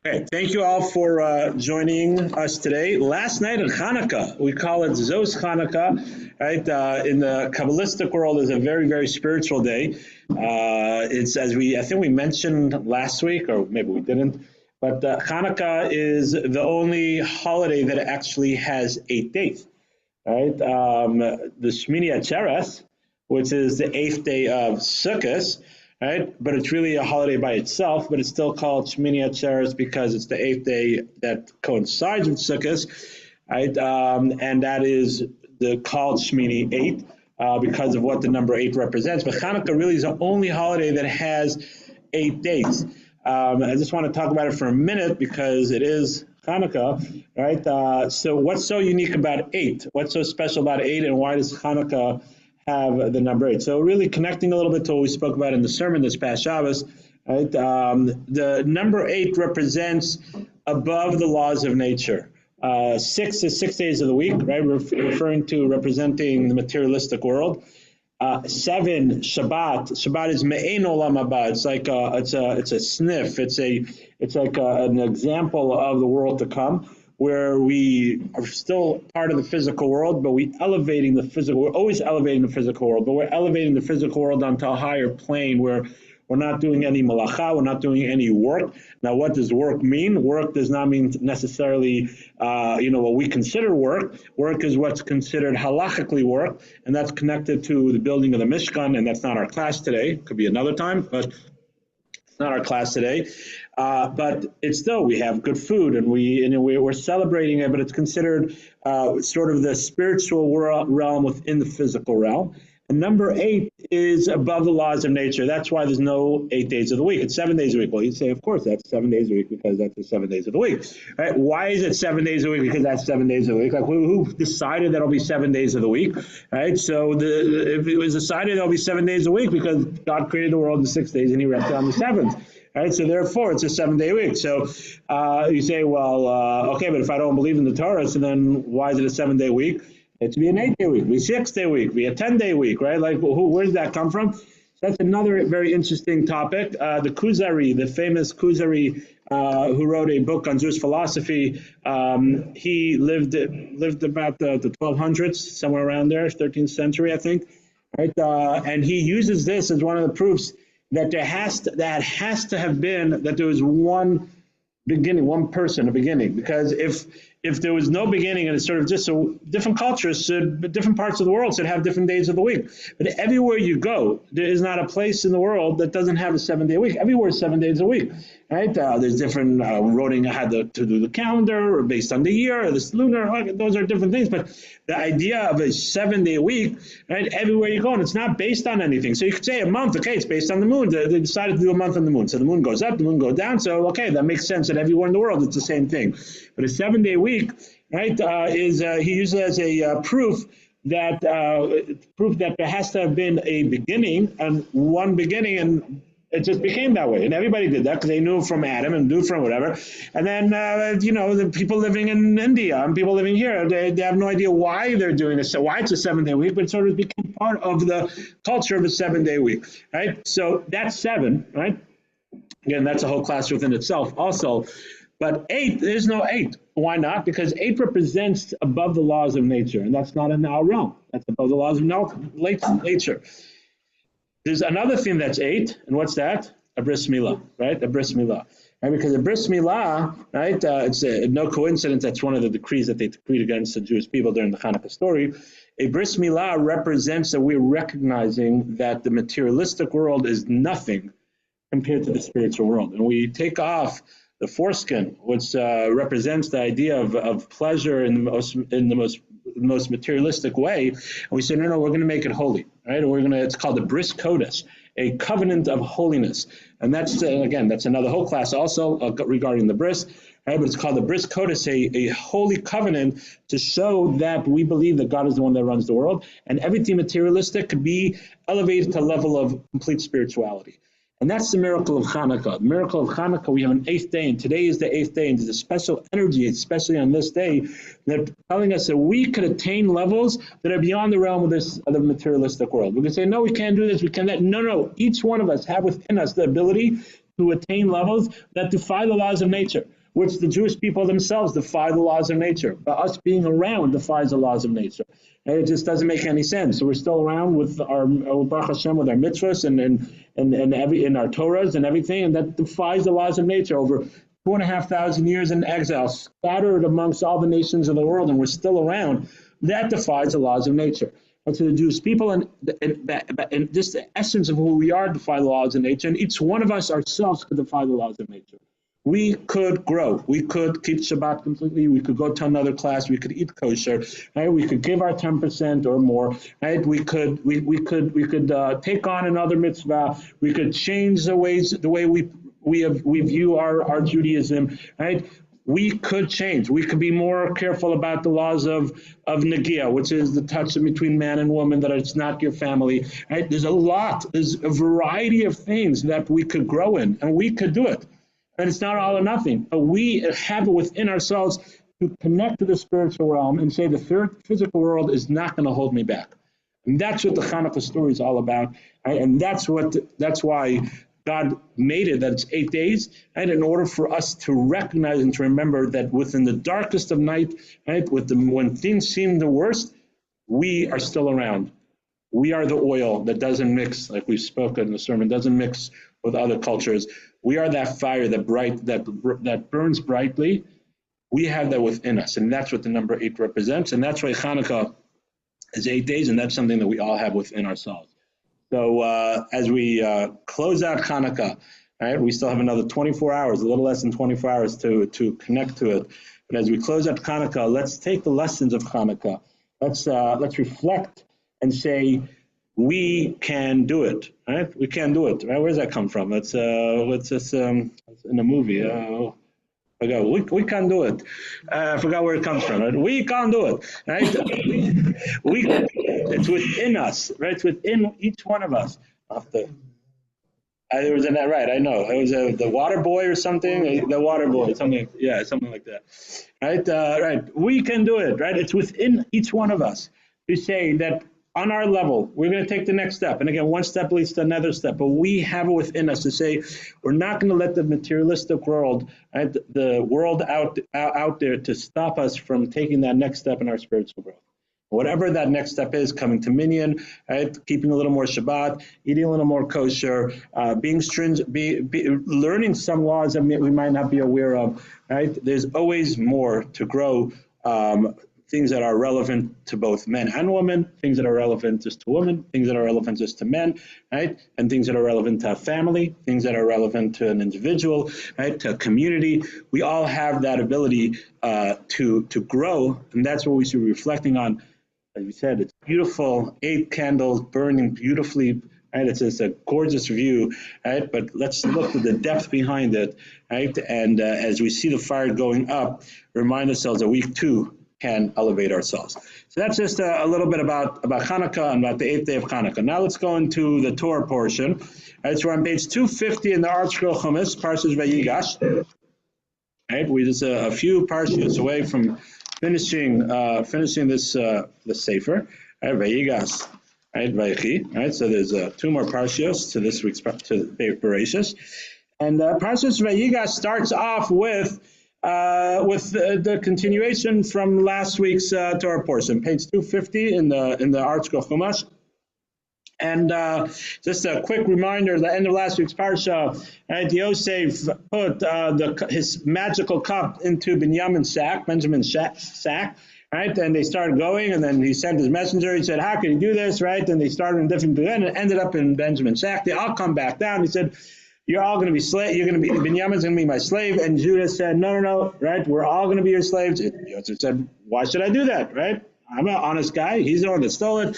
Okay, thank you all for joining us today. Last night in Hanukkah, we call it Zos Hanukkah, right? In the Kabbalistic world, is a very, very spiritual day. It's I think we mentioned last week, or maybe we didn't, but Hanukkah is the only holiday that actually has 8 days, right? The Shmini Atzeres, which is the 8th day of Sukkot, right? But it's really a holiday by itself, but it's still called Shmini Atzeres because it's the 8th day that coincides with Sukkot, right? And that is called Shmini 8 because of what the number 8 represents. But Hanukkah really is the only holiday that has 8 days. I just want to talk about it for a minute because it is Hanukkah, right? So what's so unique about 8? What's so special about 8, and why does Hanukkah have the number 8? So really connecting a little bit to what we spoke about in the sermon this past Shabbos, right? The number 8 represents above the laws of nature. 6 is 6 days of the week, right? Representing the materialistic world. 7, Shabbat. Shabbat is me'ein olam haba. It's like it's a sniff. It's like an example of the world to come, where we are still part of the physical world, but we're elevating the physical. We're always elevating the physical world, but we're elevating the physical world onto a higher plane where we're not doing any malacha, we're not doing any work. Now, what does work mean? Work does not mean necessarily, what we consider work. Work is what's considered halachically work, and that's connected to the building of the Mishkan, and that's not our class today. Could be another time, but it's not our class today. But it's still, we have good food, and we're celebrating it, but it's considered sort of the spiritual realm within the physical realm. And number 8 is above the laws of nature. That's why there's no 8 days of the week. It's 7 days a week. Well, you'd say, of course, that's 7 days a week because that's the 7 days of the week. Right? Why is it 7 days a week? Because that's 7 days of the week. Like, who decided that'll be 7 days of the week? Right? So if it was decided it'll be 7 days a week because God created the world in 6 days and he rested on the 7th. Right, so therefore it's a 7-day week. So you say, well, okay, but if I don't believe in the Torah, so then why is it a 7-day week? It should be an 8-day week, be a 6-day week, be a 10-day week, right? Like, where does that come from? So that's another very interesting topic. The Kuzari, the famous Kuzari, who wrote a book on Jewish philosophy, he lived about the 1200s, somewhere around there, 13th century, I think, right? And he uses this as one of the proofs that has to have been that there was one beginning, one person, a beginning. Because if there was no beginning, and it's sort of just so different cultures different parts of the world should have different days of the week. But everywhere you go, there is not a place in the world that doesn't have a 7-day week. Everywhere is 7 days a week, right? There's different Roding had to do the calendar or based on the year or this lunar. Those are different things. But the idea of a 7-day week, right? Everywhere you go, and it's not based on anything. So you could say a month, okay, it's based on the moon. They decided to do a month on the moon. So the moon goes up, the moon goes down. So, okay, that makes sense that everywhere in the world it's the same thing. But a 7-day week, right, he uses as a proof that there has to have been a beginning, and one beginning, and it just became that way. And everybody did that because they knew from Adam and knew from whatever. And then, the people living in India and people living here, they have no idea why they're doing this, why it's a 7-day week, but it sort of became part of the culture of a 7-day week, right? So that's 7, right? Again, that's a whole class within itself also. But 8, there's no 8. Why not? Because 8 represents above the laws of nature, and that's not in our realm. That's above the laws of nature. There's another thing that's 8, and what's that? A bris milah, right? A bris milah. Right? Because a bris milah, right, it's no coincidence that's one of the decrees that they decreed against the Jewish people during the Hanukkah story. A bris milah represents that we're recognizing that the materialistic world is nothing compared to the spiritual world. And we take off the foreskin, which represents the idea of pleasure in the most materialistic way, and we say, no, we're going to make it holy, right? And it's called the bris kodesh, a covenant of holiness, and that's again, that's another whole class also regarding the bris, right? But it's called the bris kodesh, a holy covenant to show that we believe that God is the one that runs the world, and everything materialistic could be elevated to a level of complete spirituality. And that's the miracle of Hanukkah. The miracle of Hanukkah, we have an 8th day, and today is the 8th day, and there's a special energy, especially on this day, that telling us that we could attain levels that are beyond the realm of the materialistic world. We can say, no, we can't do this, we can't that. No, each one of us have within us the ability to attain levels that defy the laws of nature, which the Jewish people themselves defy the laws of nature. But us being around defies the laws of nature. And it just doesn't make any sense. So we're still around with our Baruch Hashem, with our mitzvahs and our Torahs and everything, and that defies the laws of nature. Over 2,500 years in exile, scattered amongst all the nations of the world, and we're still around. That defies the laws of nature. And to the Jewish people, and just the essence of who we are, defy the laws of nature. And each one of us ourselves could defy the laws of nature. We could grow. We could keep Shabbat completely. We could go to another class. We could eat kosher. Right? We could give our 10% or more. Right? We could take on another mitzvah. We could change the way we view our Judaism. Right? We could change. We could be more careful about the laws of Nagia, which is the touch between man and woman, that it's not your family. Right? There's a variety of things that we could grow in, and we could do it. And it's not all or nothing, but we have it within ourselves to connect to the spiritual realm and say the third physical world is not going to hold me back. And that's what the Hanukkah story is all about. Right? And that's why God made it that it's 8 days, right? In order for us to recognize and to remember that within the darkest of night, right, when things seem the worst, we are still around. We are the oil that doesn't mix, like we've spoken in the sermon, doesn't mix with other cultures. We are that fire that burns brightly. We have that within us, and that's what the number 8 represents. And that's why Hanukkah is 8 days, and that's something that we all have within ourselves. So as we close out Hanukkah, right, we still have another 24 hours, a little less than 24 hours to connect to it. But as we close out Hanukkah, let's take the lessons of Hanukkah. Let's reflect and say, we can do it, right? We can do it, right? Where does that come from? It's in a movie. We can do it. I forgot where it comes from. Right? We can do it, right? It's within us, right? It's within each one of us. It was in that, right? I know. It was the water boy or something. The water boy, something like that, right? Right. We can do it, right? It's within each one of us to say that. On our level, we're going to take the next step. And again, one step leads to another step. But we have it within us to say, we're not going to let the materialistic world, right, the world out there to stop us from taking that next step in our spiritual growth. Whatever that next step is, coming to minyan, right, keeping a little more Shabbat, eating a little more kosher, being stringent, learning some laws that we might not be aware of. Right? There's always more to grow. Things that are relevant to both men and women, things that are relevant just to women, things that are relevant just to men, right? And things that are relevant to a family, things that are relevant to an individual, right? To a community. We all have that ability to grow, and that's what we should be reflecting on. As we said, it's beautiful, 8 candles burning beautifully, right? It's a gorgeous view, right? But let's look at the depth behind it, right? And as we see the fire going up, remind ourselves that we too can elevate ourselves. So that's just a little bit about Hanukkah and about the 8th day of Hanukkah. Now let's go into the Torah portion. All right, so we're on page 250 in the Art Scroll Chumash, Parshah Vayigash. Right, we're just a few parshas away from finishing this sefer. Right, Vayigash, right, Vayichi. Right, so there's 2 more parshas to this week's Parashas, and Parshas Vayigash starts off with the continuation from last week's Torah portion, page 250 in the Art Scroll Chumash. And just a quick reminder, the end of last week's Parsha, right, Yosef put his magical cup into Benjamin's sack, right, and they started going, and then he sent his messenger, he said, how can you do this, right, and they started in different, and it ended up in Benjamin's sack. They all come back down. He said, you're all going to be slave. Benjamin's going to be my slave. And Judah said, no, right? We're all going to be your slaves. And Joseph said, why should I do that, right? I'm an honest guy. He's the one that stole it,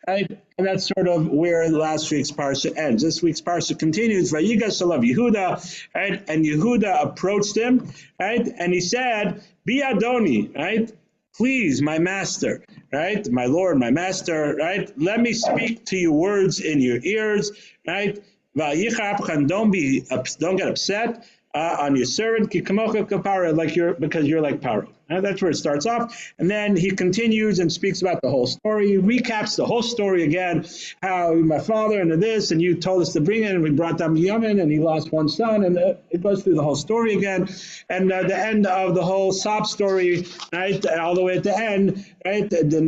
right? And that's sort of where last week's parsha ends. This week's parsha continues. Vayigash alav Yehuda, right? And Yehuda approached him, right? And he said, Bi Adoni, right? Please, my master, right? My Lord, my master, right? Let me speak to you words in your ears, right? Don't get upset on your servant, because you're like Paro, And that's where it starts off. And then he continues and speaks about the whole story. He recaps the whole story again, how my father and this, and you told us to bring it, and we brought down Yemen, and he lost one son, and it goes through the whole story again. And the end of the whole sob story, right, all the way at the end, right, the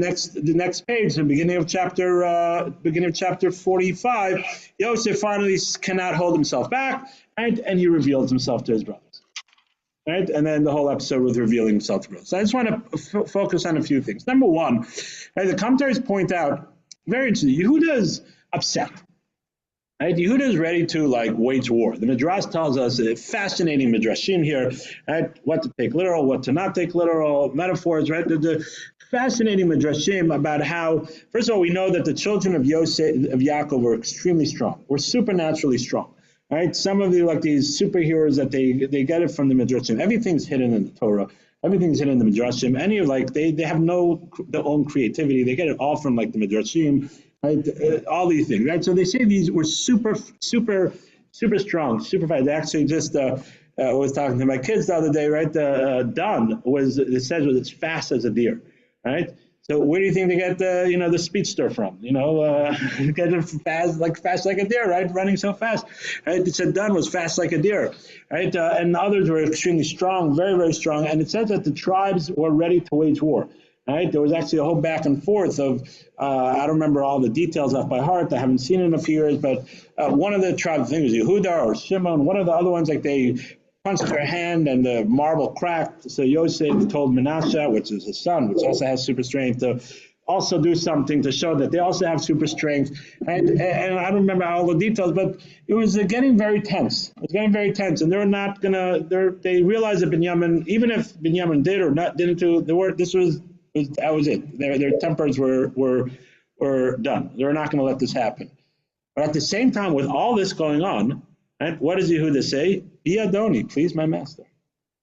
next page, the beginning of chapter 45, Yosef finally cannot hold himself back, right, and he reveals himself to his brothers. Right? And then the whole episode was revealing himself to brothers. So I just want to focus on a few things. Number one, right, the commentaries point out, very interesting, Yehuda is upset. Right? Yehuda is ready to wage war. The Midrash tells us a fascinating Midrashim here, right? What to take literal, what to not take literal, metaphors, right? The fascinating Midrashim about how, first of all, we know that the children of Yaakov were extremely strong, were supernaturally strong. Right, some of these superheroes that they get it from the Midrashim. Everything's hidden in the Torah. Everything's hidden in the Midrashim. They have their own creativity. They get it all from the Midrashim. Right, all these things. Right, so they say these were super strong, super fast. They actually just was talking to my kids the other day. Right, Don was as fast as a deer. Right. So where do you think they get the speedster from? Get it fast like a deer, right? Running so fast, right? It said Dunn was fast like a deer, right? And others were extremely strong, very, very strong. And it says that the tribes were ready to wage war, right? There was actually a whole back and forth of, I don't remember all the details off by heart. I haven't seen it in a few years, but one of the tribes, I think it was Yehuda or Shimon, one of the other ones, they punched their hand and the marble cracked. So Yosef told Manasseh, which is his son, which also has super strength, to also do something to show that they also have super strength. And I don't remember all the details, but it was getting very tense. It was getting very tense, and they're not gonna. They realized that Binyamin, even if Binyamin did or didn't do, that was it. Their tempers were done. They're not going to let this happen. But at the same time, with all this going on, right, what does Yehuda say? Be Adoni, please my master.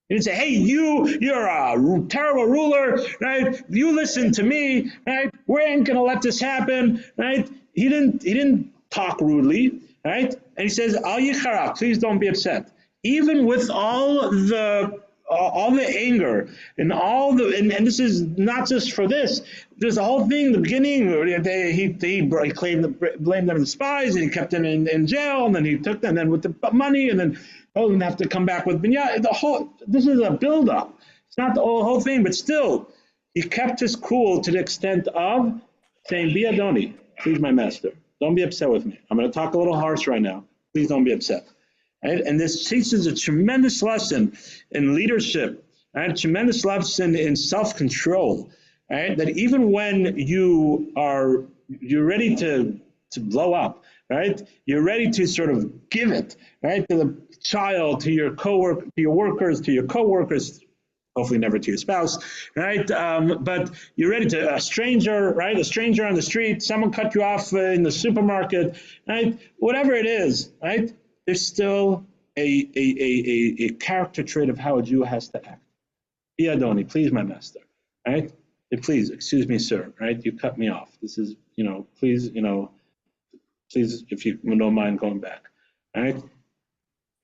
He didn't say, hey, you're a terrible ruler, right? You listen to me, right? We ain't going to let this happen, right? He didn't talk rudely, right? And he says, Al Yichara, please don't be upset. Even with all the anger and and this is not just for this. There's a whole thing. The beginning, he blamed them as spies, and he kept them in jail, and then he took them, and then with the money, and then told them to have to come back with Binya. This is a build-up. It's not the whole thing, but still, he kept his cool to the extent of saying, "Be Adoni, please, my master. Don't be upset with me. I'm going to talk a little harsh right now. Please don't be upset." Right? And this teaches a tremendous lesson in leadership, right? A tremendous lesson in self-control, right? That even when you're ready to blow up, right? You're ready to sort of give it, right? To the child, to your coworker, to your workers, to your coworkers, hopefully never to your spouse, right? But you're ready to a stranger, right? A stranger on the street, someone cut you off in the supermarket, right? Whatever it is, right? There's still a character trait of how a Jew has to act. Be Adoni, please, my master, right? And please, excuse me, sir, right? You cut me off. This is, please, please, if you don't mind going back, right?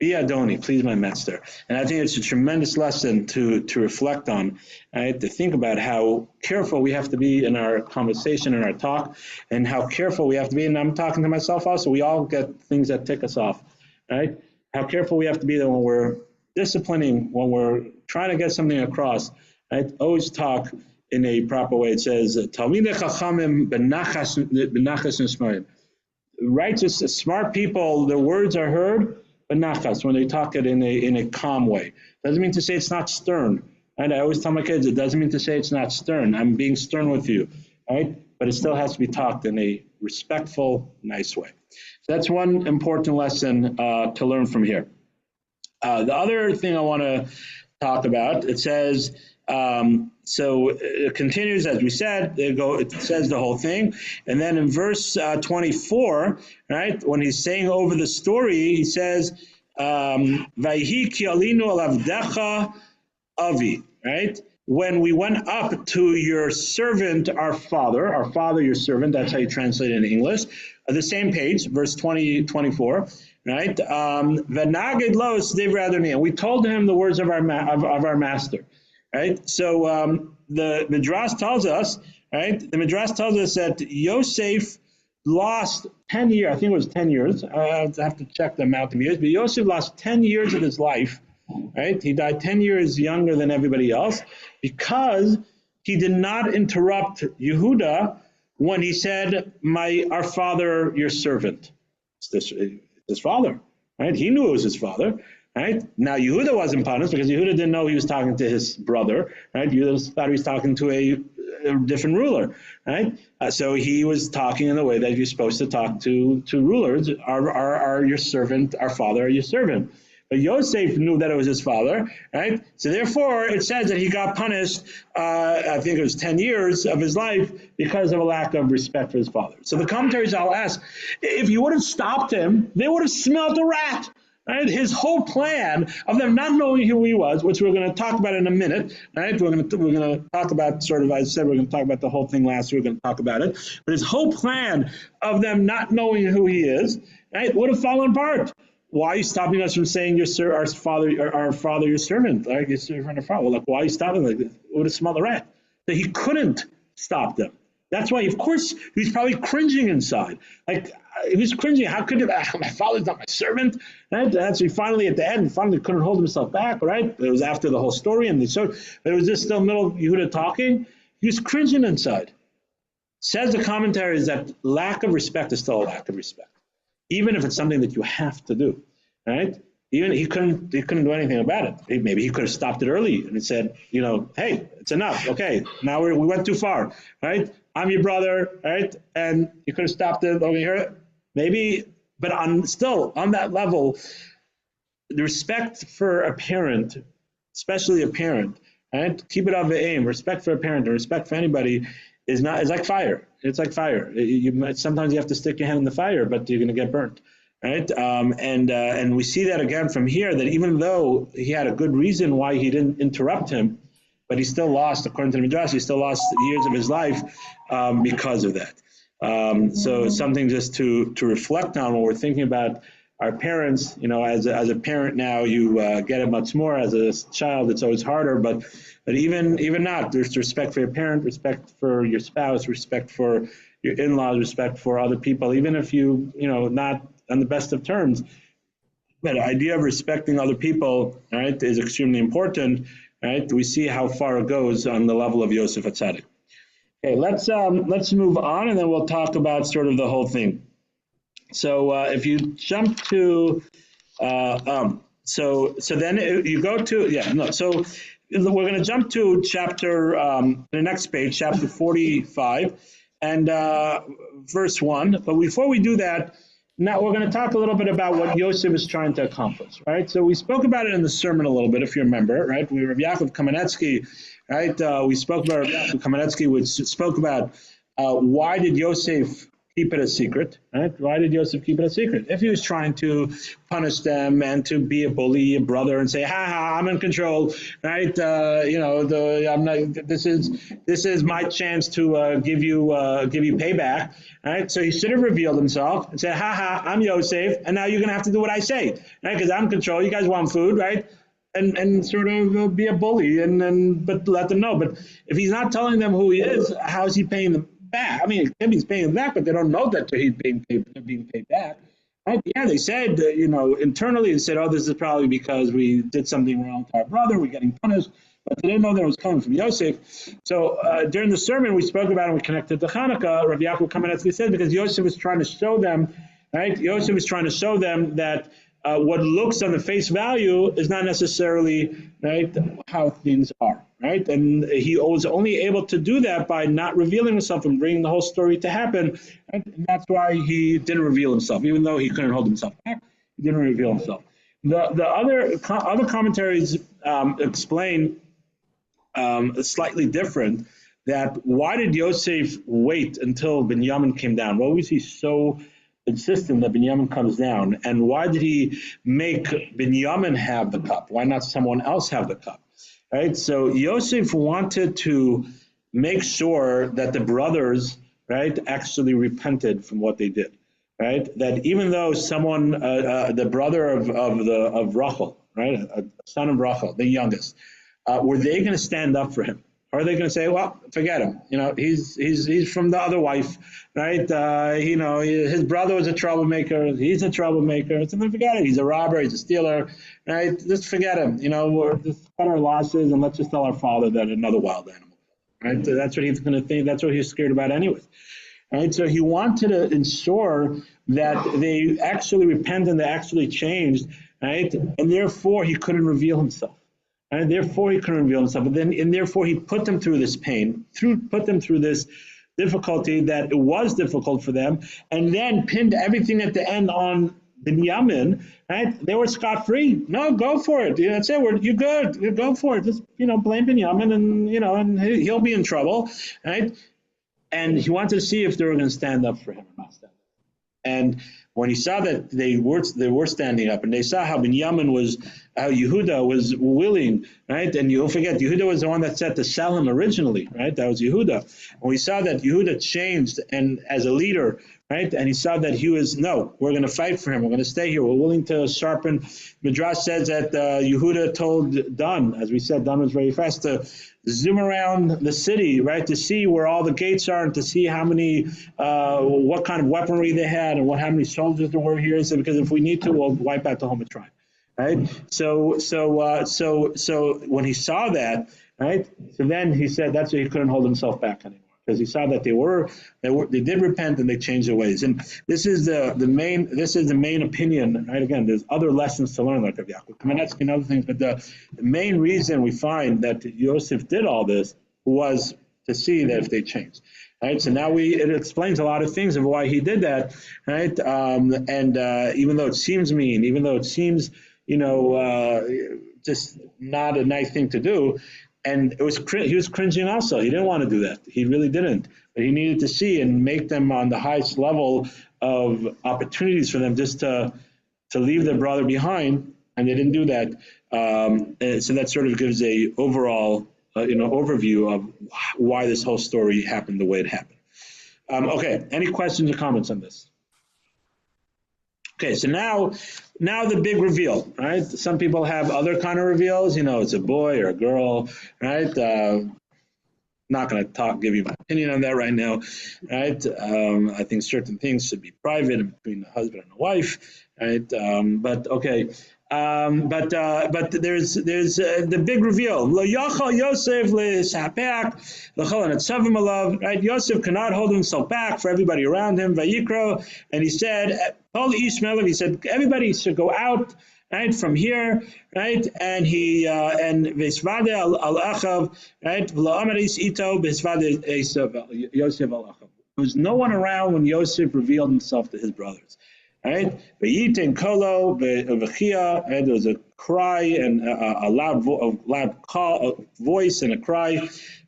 Be Adoni, please, my master. And I think it's a tremendous lesson to reflect on, right? To think about how careful we have to be in our conversation and our talk, and how careful we have to be. And I'm talking to myself also. We all get things that tick us off. Right? How careful we have to be that when we're disciplining, when we're trying to get something across, right? Always talk in a proper way. It says, Talmidei Chachamim b'nachas nisma'im. Righteous, smart people, their words are heard, b'nachas, when they talk it in a calm way. Doesn't mean to say it's not stern. Right? I always tell my kids, it doesn't mean to say it's not stern. I'm being stern with you, right? But it still has to be talked in a respectful, nice way. So that's one important lesson to learn from here. The other thing I want to talk about, it says, so it continues, as we said, it says the whole thing. And then in verse 24, right, when he's saying over the story, he says, Vayhi ki alinu alavdecha avi, right? When we went up to your servant, our father, your servant, that's how you translate it in English. The same page, verse 24, right? And we told him the words of our master, right? So the Midrash tells us, right? The Midrash tells us that Yosef lost 10 years. I think it was 10 years. I have to check the amount of years, but Yosef lost 10 years of his life, right? He died 10 years younger than everybody else because he did not interrupt Yehuda when he said, our father, your servant. It's his father, right? He knew it was his father, right? Now Yehuda wasn't punished because Yehuda didn't know he was talking to his brother, right? Yehuda thought he was talking to a different ruler, right? So he was talking in the way that you're supposed to talk to rulers. Are your servant, our father, your servant. But Yosef knew that it was his father, right? So therefore, it says that he got punished, I think it was 10 years of his life because of a lack of respect for his father. So the commentaries I'll ask, if you would have stopped him, they would have smelled a rat. Right? His whole plan of them not knowing who he was, which we're going to talk about in a minute, right? We're going to talk about sort of, I said, we're going to talk about the whole thing last week. We're going to talk about it. But his whole plan of them not knowing who he is, right, would have fallen apart. Why are you stopping us from saying our father, your servant, like your servant or father? Like, why are you stopping? Like, it would have smelled a rat. So he couldn't stop them. That's why, of course, he's probably cringing inside. Like, he was cringing. How could my father's not my servant? Right? That's finally at the end, finally couldn't hold himself back, right? It was after the whole story, and but it was just still middle of Yehuda talking. He was cringing inside. Says the commentaries that lack of respect is still a lack of respect, even if it's something that you have to do, right? Even he couldn't do anything about it. Maybe he could have stopped it early and said, hey, it's enough. Okay, now we went too far, right? I'm your brother, right? And you could have stopped it over here, maybe. But still on that level, the respect for a parent, especially a parent, right? Keep it of the aim. Respect for a parent and respect for anybody is like fire. It's like fire. Sometimes you have to stick your hand in the fire, but you're going to get burnt. Right, and we see that again from here, that even though he had a good reason why he didn't interrupt him, but he still lost, according to the Midrash, he still lost years of his life because of that. So it's something just to reflect on when we're thinking about our parents. As a parent now, you get it much more. As a child, it's always harder, but even not, there's respect for your parent, respect for your spouse, respect for your in-laws, respect for other people, even if not on the best of terms. But the idea of respecting other people, right, is extremely important, right? We see how far it goes on the level of Yosef HaTzadik. Okay, let's move on, and then we'll talk about sort of the whole thing. So if you jump to, so then you go to, so we're going to jump to chapter, the next page, chapter 45, and verse 1. But before we do that, now we're going to talk a little bit about what Yosef is trying to accomplish, right? So we spoke about it in the sermon a little bit, if you remember, right? Rav Yaakov Kamenetsky, right? We spoke about Rav Yaakov Kamenetsky, which spoke about why did Yosef keep it a secret, right? Why did Yosef keep it a secret? If he was trying to punish them and to be a bully, a brother, and say, "Ha, I'm in control," right? I'm not. This is my chance to give you payback, right? So he should have revealed himself and said, "Ha, I'm Yosef, and now you're gonna have to do what I say, right? Because I'm in control. You guys want food, right?" And sort of be a bully, but let them know. But if he's not telling them who he is, how is he paying them back? I mean, he's paying them back, but they don't know that he's being paid back. Right? Yeah, they said, internally, they said, "Oh, this is probably because we did something wrong to our brother. We're getting punished." But they didn't know that it was coming from Yosef. So during the sermon, we spoke about it and we connected to Hanukkah. Rav Yaakov Kamenetsky said, because Yosef was trying to show them, right? Yosef was trying to show them that what looks on the face value is not necessarily, right, how things are, right? And he was only able to do that by not revealing himself and bringing the whole story to happen. Right? And that's why he didn't reveal himself, even though he couldn't hold himself back. He didn't reveal himself. The other commentaries explain slightly different. That why did Yosef wait until Binyamin came down? What was he so insistent that Binyamin comes down? And why did he make Binyamin have the cup? Why not someone else have the cup? Right? So Yosef wanted to make sure that the brothers, right, actually repented from what they did. Right? That even though someone, the brother of Rachel, right, a son of Rachel, the youngest, were they going to stand up for him? Or are they going to say, well, forget him? He's from the other wife, right? His brother was a troublemaker. He's a troublemaker. So then forget it. He's a robber. He's a stealer, right? Just forget him. We're just cut our losses and let's just tell our father that another wild animal, right? So that's what he's going to think. That's what he's scared about anyways. Right, so he wanted to ensure that they actually repented and they actually changed, right? And therefore he couldn't reveal himself. And therefore he couldn't reveal himself. And therefore he put them through this pain, put them through this difficulty that it was difficult for them, and then pinned everything at the end on Binyamin, right? They were scot-free. No, go for it. That's it. You're good. You go for it. Just blame Binyamin, and he'll be in trouble, right? And he wanted to see if they were going to stand up for him or not stand up. And when he saw that they were standing up, and they saw how Yehuda was willing, right? And you'll forget, Yehuda was the one that said to sell him originally, right? That was Yehuda. And we saw that Yehuda changed and as a leader, right? And he saw that he was, no, we're going to fight for him. We're going to stay here. We're willing to sharpen. Midrash says that Yehuda told Dan, as we said, Dan was very fast, to zoom around the city, right, to see where all the gates are and to see how many, what kind of weaponry they had and how many soldiers there were here. So because if we need to, we'll wipe out the whole tribe, right? So when he saw that, right, so then he said that's why he couldn't hold himself back anymore, because he saw that they did repent and they changed their ways. And this is the main opinion, right? Again, there's other lessons to learn, like Rav Yaakov Kamenetsky and other things, but the main reason we find that Yosef did all this was to see that if they changed. Right, so now it explains a lot of things of why he did that, right? And even though it seems mean, even though it seems, just not a nice thing to do, and he was cringing also. He didn't want to do that. He really didn't. But he needed to see and make them on the highest level of opportunities for them just to leave their brother behind, and they didn't do that. So that sort of gives a overall overview of why this whole story happened the way it happened. Okay, any questions or comments on this? Okay, so now the big reveal, right? Some people have other kind of reveals, it's a boy or a girl, right? Not going to give you my opinion on that right now, right? I think certain things should be private between the husband and the wife, right? But okay. But there's the big reveal. Lo yachal Yosef le'sapek l'chol hanetzavim alav. Right, Yosef cannot hold himself back for everybody around him. Vayikro, and he said, "All Ishmael." He said, "Everybody should go out." Right from here, right, and he and Vesvade al Achav, right, v'la'amaris ito Vesvade Yosef al Achav. There was no one around when Yosef revealed himself to his brothers. Right, V'yitin kolo v'chia, and there was a cry and a loud voice and a cry.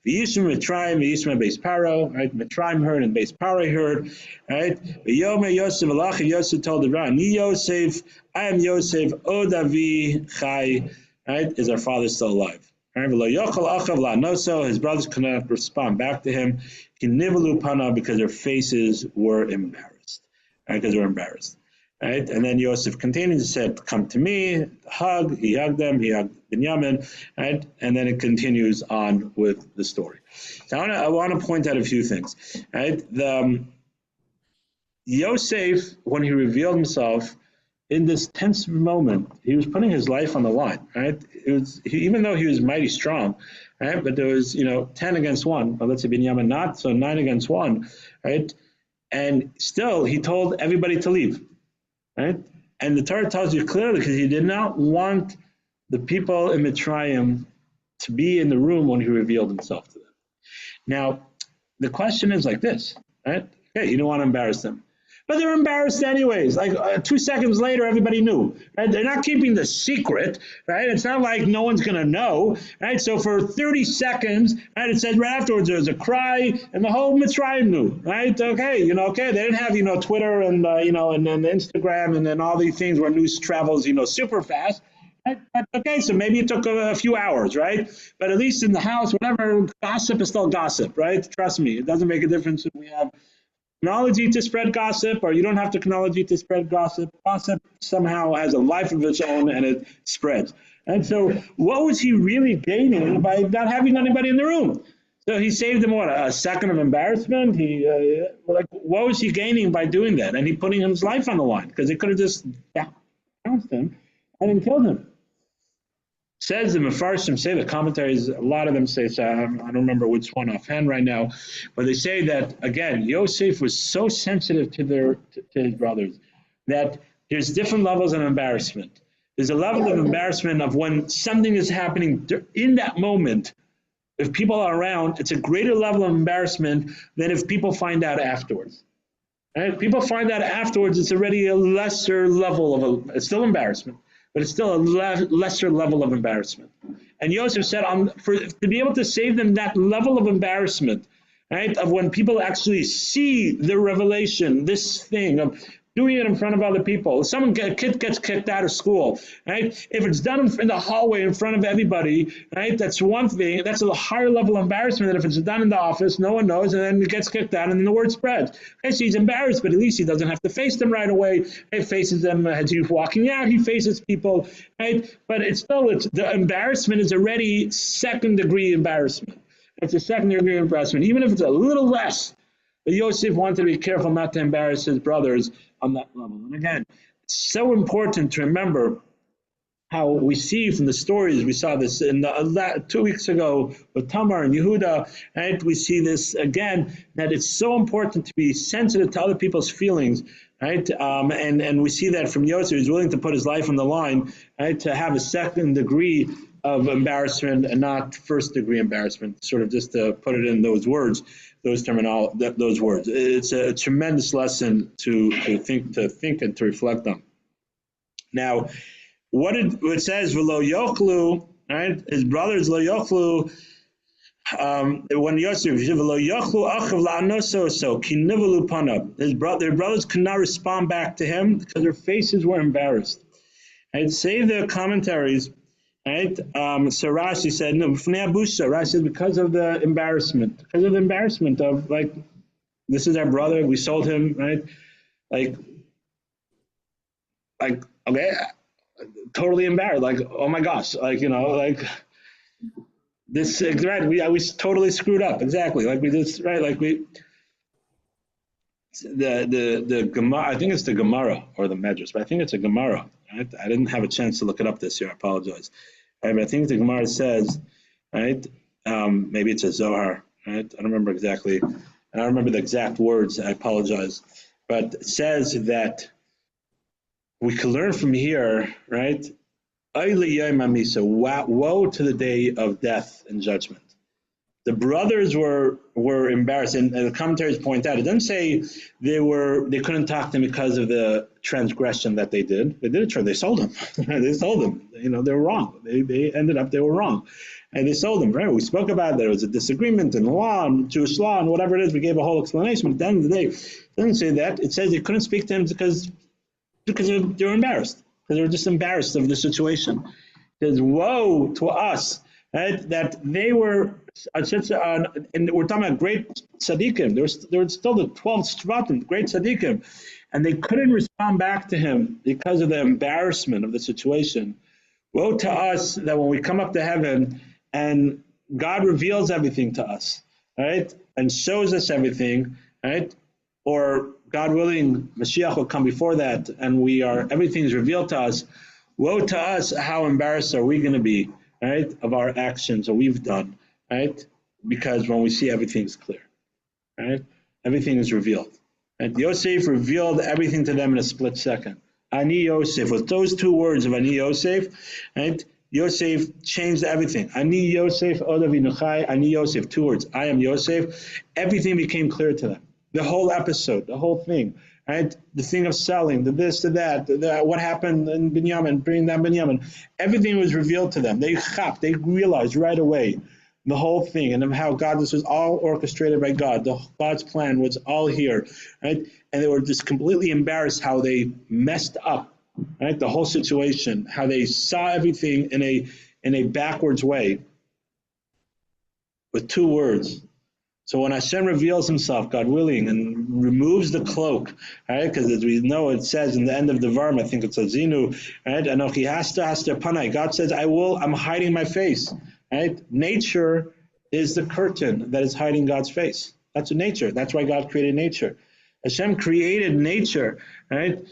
V'yishim Mitzrayim, v'yishim Beis Paro. Right, Mitzrayim heard and Beis Paro heard. Right, v'yomer Yosef alach. Yosef told the Ran, "Ni Yosef, I am Yosef. O Davi Chai." Right, is our father still alive? Right, v'lo yochal achav la'noso. His brothers could not respond back to him. Ki nivalu pana, because their faces were embarrassed. Right, because they were embarrassed. Right, and then Yosef continued and said, "Come to me." Hug. He hugged them. He hugged Binyamin. Right, and then it continues on with the story. So I want to point out a few things. Right, Yosef, when he revealed himself in this tense moment, he was putting his life on the line. Right, even though he was mighty strong. Right, but there was 10 against 1. But let's say Binyamin not, so 9 against 1. Right, and still he told everybody to leave. Right? And the Torah tells you clearly, because he did not want the people in Mitzrayim to be in the room when he revealed himself to them. Now, the question is like this, right? Okay, you don't want to embarrass them. But they're embarrassed anyways. Like 2 seconds later, everybody knew. Right? They're not keeping the secret, right? It's not like no one's going to know, right? So for 30 seconds, right, it says right afterwards there was a cry, and the whole Mitzrayim knew, right? Okay, okay, they didn't have Twitter and and then Instagram and then all these things where news travels super fast. Right? But, okay, so maybe it took a few hours, right? But at least in the house, whatever, gossip is still gossip, right? Trust me, it doesn't make a difference if we have technology to spread gossip, or you don't have technology to spread gossip. Gossip somehow has a life of its own and it spreads. And so, what was he really gaining by not having anybody in the room? So he saved him what, a second of embarrassment. He like, what was he gaining by doing that? And he putting his life on the line because he could have just bounced him and then killed him. Says the Mefarshim say, the commentaries, a lot of them say, so I don't remember which one offhand right now, but they say that again, Yosef was so sensitive to his brothers that there's different levels of embarrassment. There's a level of embarrassment of when something is happening in that moment. If people are around, it's a greater level of embarrassment than if people find out afterwards. And if people find out afterwards, it's already a lesser level of it's still embarrassment, but it's still a lesser level of embarrassment. And Yosef said, to be able to save them that level of embarrassment, right, of when people actually see the revelation, this thing of doing it in front of other people. A kid gets kicked out of school, right? If it's done in the hallway in front of everybody, right, that's one thing. That's a higher level of embarrassment than if it's done in the office, no one knows, and then it gets kicked out, and then the word spreads. Okay, so he's embarrassed, but at least he doesn't have to face them right away. He faces them as he's walking out. He faces people, right? But it's the embarrassment is already second-degree embarrassment. It's a second-degree embarrassment, even if it's a little less. But Yosef wanted to be careful not to embarrass his brothers on that level. And again, it's so important to remember how we see from the stories. We saw this in 2 weeks ago with Tamar and Yehuda, and we see this again, that it's so important to be sensitive to other people's feelings, right? And we see that from Yosef. He's willing to put his life on the line, right, to have a second degree of embarrassment and not first degree embarrassment, sort of just to put it in those words. Those words. It's a tremendous lesson to think and to reflect on. Now, it says v'lo yochlu, right? His brothers lo yochlu. When Yosef v'lo yochlu achav la'anoso so ki nivalu panav. Their brothers could not respond back to him because their faces were embarrassed. I'd say the commentaries. Right? So Rashi said, no, Rashi said because of the embarrassment. Because of the embarrassment of, like, this is our brother, we sold him, right? Like, okay, totally embarrassed. Like, oh my gosh, like, like, this, right, we totally screwed up, exactly. Like, we just, right, like, the Gemara, I think it's the Gemara or the Medrash, but I think it's a Gemara. Right? I didn't have a chance to look it up this year. I apologize. Right, but I think the Gemara says, right? Maybe it's a Zohar. Right? I don't remember exactly. And I don't remember the exact words. I apologize. But it says that we can learn from here, right? Woe to the day of death and judgment. The brothers were embarrassed, and the commentaries point out, it doesn't say they couldn't talk to him because of the transgression that they did. They did it. They sold him. They sold him. They were wrong. They ended up they were wrong, and they sold him. Right? We spoke about there was a disagreement in the law, and Jewish law, and whatever it is. We gave a whole explanation. But at the end of the day, it doesn't say that. It says they couldn't speak to him because they were embarrassed. Because they were just embarrassed of the situation. It says, woe to us. Right, that they were, and we're talking about great tzaddikim. There were still the 12 Shvatim, great tzaddikim, and they couldn't respond back to him because of the embarrassment of the situation. Woe to us that when we come up to heaven and God reveals everything to us, right, and shows us everything, right, or God willing, Mashiach will come before that, and everything is revealed to us. Woe to us, how embarrassed are we going to be? Right, of our actions that we've done, right? Because when we see everything's clear, right? Everything is revealed. And Yosef revealed everything to them in a split second. Ani Yosef, with those two words of Ani Yosef, right? Yosef changed everything. Ani Yosef, Odavinuchai, Ani Yosef, 2 words. I am Yosef. Everything became clear to them. The whole episode, the whole thing. Right, the thing of selling, the this, the that, what happened in Binyamin, bringing down Binyamin, everything was revealed to them. They realized right away the whole thing, and how this was all orchestrated by God. God's plan was all here, right? And they were just completely embarrassed how they messed up, right? The whole situation, how they saw everything in a backwards way, with 2 words. So when Hashem reveals himself, God willing, and removes the cloak, right? Because as we know, it says in the end of the Varm, I think it's Azinu, right? Anochi hasta panai. God says, I'm hiding my face, right? Nature is the curtain that is hiding God's face. That's nature. That's why God created nature. Hashem created nature, right?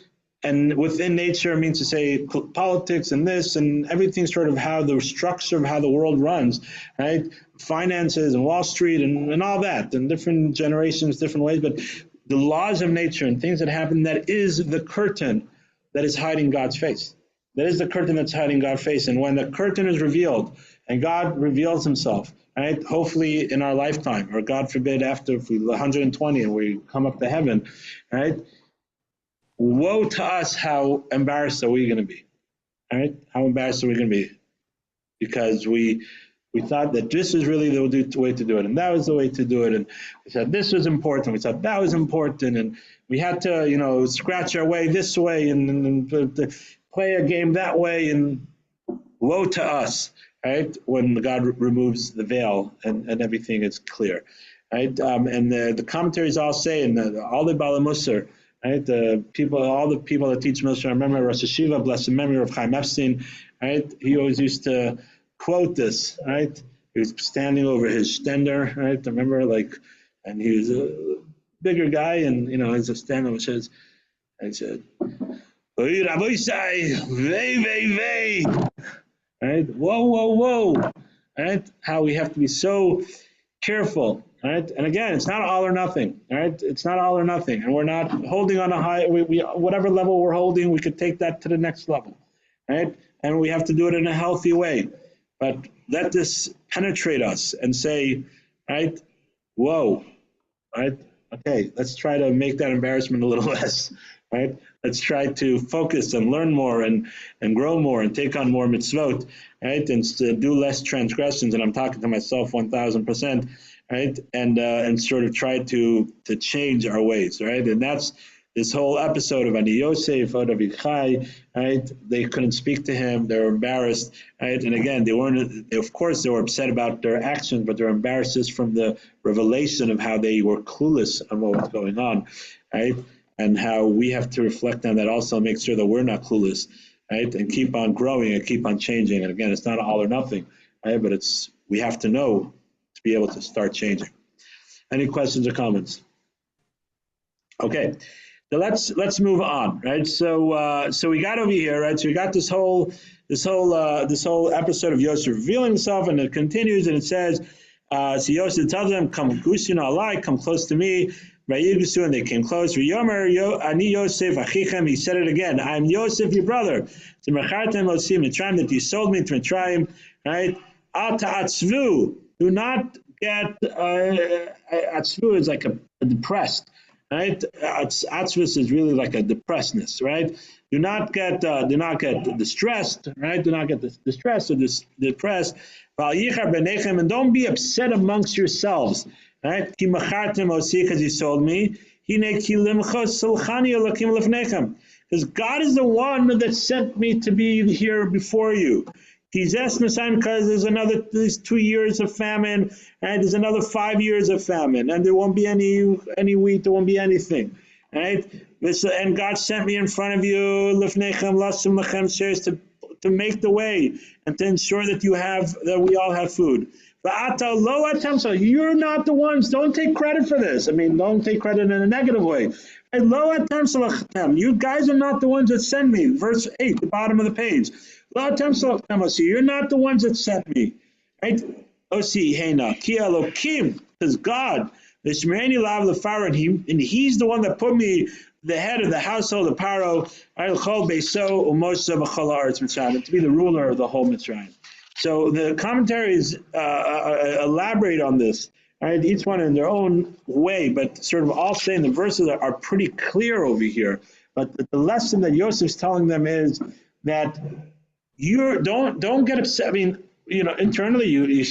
And within nature means to say politics and this and everything, sort of how the structure of how the world runs, right? Finances and Wall Street and all that, and different generations, different ways. But the laws of nature and things that happen, that is the curtain that is hiding God's face. That is the curtain that's hiding God's face. And when the curtain is revealed and God reveals himself, right? Hopefully in our lifetime, or God forbid after if we 120 and we come up to heaven, right? Woe to us, how embarrassed are we going to be? All right? How embarrassed are we going to be? Because we thought that this was really the way to do it, and that was the way to do it, and we said this was important, we thought that was important, and we had to, scratch our way this way and play a game that way, and woe to us, right? When God removes the veil and everything is clear, right? And the commentaries all say, and all the Bala Musar, right? All the people that teach Moshe, I remember Rosh Hashiva, blessed memory of Chaim Epstein, right? He always used to quote this, right? He was standing over his stender, right? I remember, and he was a bigger guy, and he's a standing which says, I said, "Oy, Rabbi Sai, vey, right? Whoa, right? How we have to be so careful. Right? And again, it's not all or nothing. Right? It's not all or nothing. And we're not holding on a high, whatever level we're holding, we could take that to the next level. Right? And we have to do it in a healthy way. But let this penetrate us and say, right, whoa, right? Okay, let's try to make that embarrassment a little less. Right? Let's try to focus and learn more and grow more and take on more mitzvot, right? And to do less transgressions. And I'm talking to myself 1,000%. Right, and sort of try to change our ways, right? And that's this whole episode of Ani Yosef, Od Avichai, right? They couldn't speak to him, they were embarrassed, right? And again, of course, they were upset about their actions, but they're embarrassed just from the revelation of how they were clueless on what was going on, right? And how we have to reflect on that also, make sure that we're not clueless, right? And keep on growing and keep on changing. And again, it's not all or nothing, right? But we have to know to be able to start changing. Any questions or comments? Okay, so let's move on, right? So we got over here, right? So we got this whole episode of Yosef revealing himself, and it continues, and it says, so Yosef tells them, "Come, alai, come close to me." Vayigash, and they came close. Ani Yosef achichem. He said it again. I'm Yosef, your brother. So mechartem osi Mitzrayim, that you sold me to Mitzrayim, right? Al ta'atzvu. Do not get atzvu is like a depressed, right? Atzvus is really like a depressedness, right? Do not get distressed, right? Do not get distressed or depressed. And don't be upset amongst yourselves, right? Because you sold me. Because God is the one that sent me to be here before you. He's asking because there's 2 years of famine, and there's another 5 years of famine, and there won't be any wheat, there won't be anything, right? And God sent me in front of you, to make the way and to ensure that we all have food. So you're not the ones. Don't take credit for this. I mean, don't take credit in a negative way. You guys are not the ones that sent me. Verse 8, the bottom of the page. So you're not the ones that sent me, right? Because God, and He's the one that put me the head of the household of Paro, to be the ruler of the whole Mitzrayim. So the commentaries elaborate on this, right? Each one in their own way, but sort of all saying the verses are pretty clear over here. But the lesson that Yosef's telling them is that you don't get upset. I mean, internally you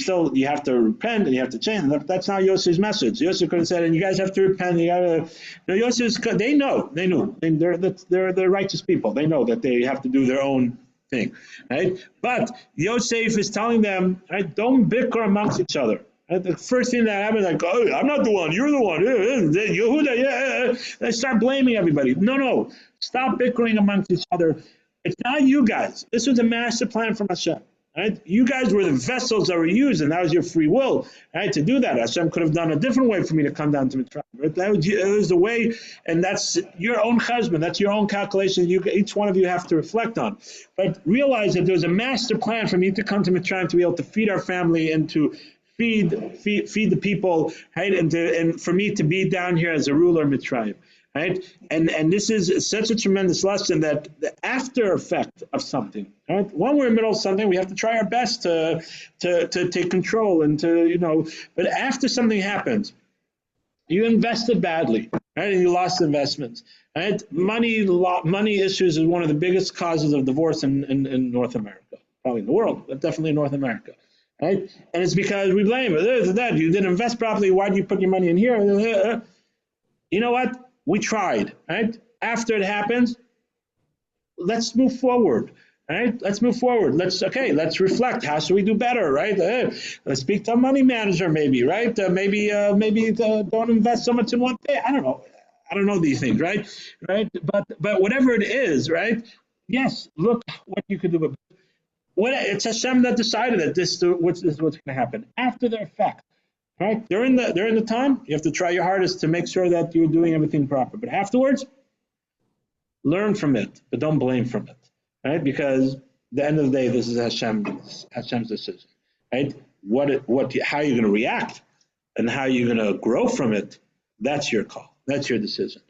have to repent and you have to change. That's not Yosef's message. Yosef could have said, and you guys have to repent. You gotta. They knew. They're righteous people. They know that they have to do their own thing, right? But Yosef is telling them, right, don't bicker amongst each other, The first thing that happens, like, oh, I'm not the one, you're the one. Yehuda, yeah. They start blaming everybody. No. Stop bickering amongst each other. It's not you guys. This was a master plan from Hashem. Right? You guys were the vessels that were used, and that was your free will, right, to do that. Hashem could have done a different way for me to come down to Mitzrayim. Right? That was the way, and that's your own husband. That's your own calculation. Each one of you have to reflect on. But realize that there was a master plan for me to come to Mitzrayim to be able to feed our family and to feed the people, right, and for me to be down here as a ruler of Mitzrayim. Right, and this is such a tremendous lesson that the after effect of something. Right, when we're in the middle of something, we have to try our best to take control and to. But after something happens, you invested badly, right, and you lost investments. Right, money issues is one of the biggest causes of divorce in North America, probably in the world, but definitely in North America. Right, and it's because we blame it. That you didn't invest properly. Why did you put your money in here? You know what? We tried, right? After it happens, let's move forward, right? Let's move forward. Let's reflect. How should we do better, right? Let's speak to a money manager, maybe, right? Maybe don't invest so much in one thing. I don't know these things, right? Right? But whatever it is, right? Yes, look what you could do. It's Hashem that decided that this is what's going to happen after the effect. Right? During the time, you have to try your hardest to make sure that you're doing everything proper. But afterwards, learn from it, but don't blame from it. Right? Because at the end of the day, this is Hashem's decision. Right? How you're going to react and how you're going to grow from it, that's your call. That's your decision.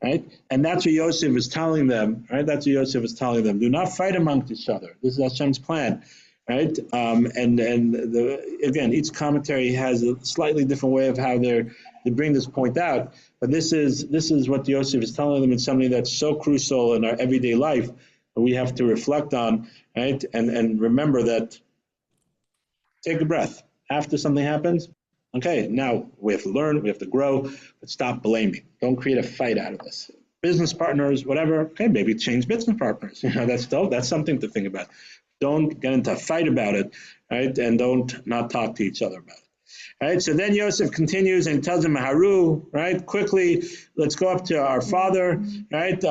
Right? And that's what Yosef is telling them. Right? That's what Yosef is telling them. Do not fight amongst each other. This is Hashem's plan. Right, again, each commentary has a slightly different way of how they bring this point out. But this is what Yosef is telling them. It's something that's so crucial in our everyday life that we have to reflect on, right? And remember that. Take a breath after something happens. Okay, now we have to learn, we have to grow, but stop blaming. Don't create a fight out of this. Business partners, whatever. Okay, maybe change business partners. That's something to think about. Don't get into a fight about it, right? And don't not talk to each other about it. Right? So then Yosef continues and tells him, Haru, right? Quickly, let's go up to our father, right?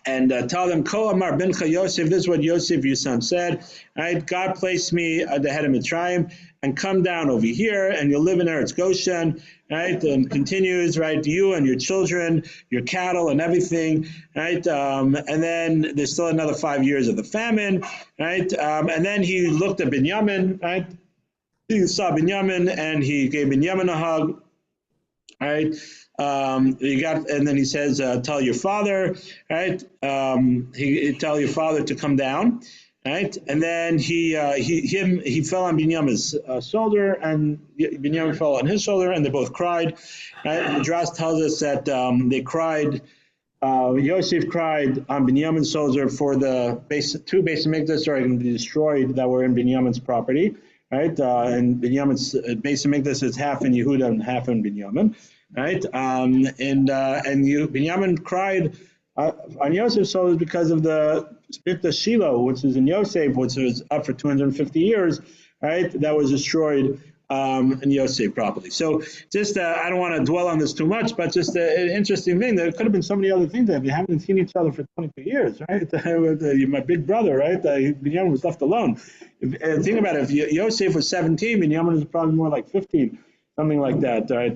And tell them, Ko Amar Bincha Yosef, this is what Yosef, your son, said, right? God placed me at the head of Mitzrayim, and come down over here, and you'll live in Eretz Goshen, right? And continues, right? You and your children, your cattle, and everything, right? And then there's still another 5 years of the famine, right? And then he looked at Binyamin, right? He saw Binyamin, and he gave Binyamin a hug, right? And then he says, tell your father, right? He tell your father to come down, right? And then he fell on Binyamin's shoulder, and Binyamin fell on his shoulder, and they both cried. Right? And the Dras tells us that they cried. Yosef cried on Binyamin's shoulder for the two Beis Hamikdash are going to be destroyed that were in Binyamin's property, right? And Binyamin's Beis Hamikdash is half in Yehuda and half in Binyamin. Right, Binyamin cried on Yosef's shoulders because of the Mikdash Shiloh, which is in Yosef, which was up for 250 years, right? That was destroyed in Yosef properly. So just, I don't want to dwell on this too much, but just an interesting thing. There could have been so many other things that we haven't seen each other for 22 years, right? My big brother, right? Binyamin was left alone. Think about it. If Yosef was 17, Binyamin was probably more like 15. Something like that, right?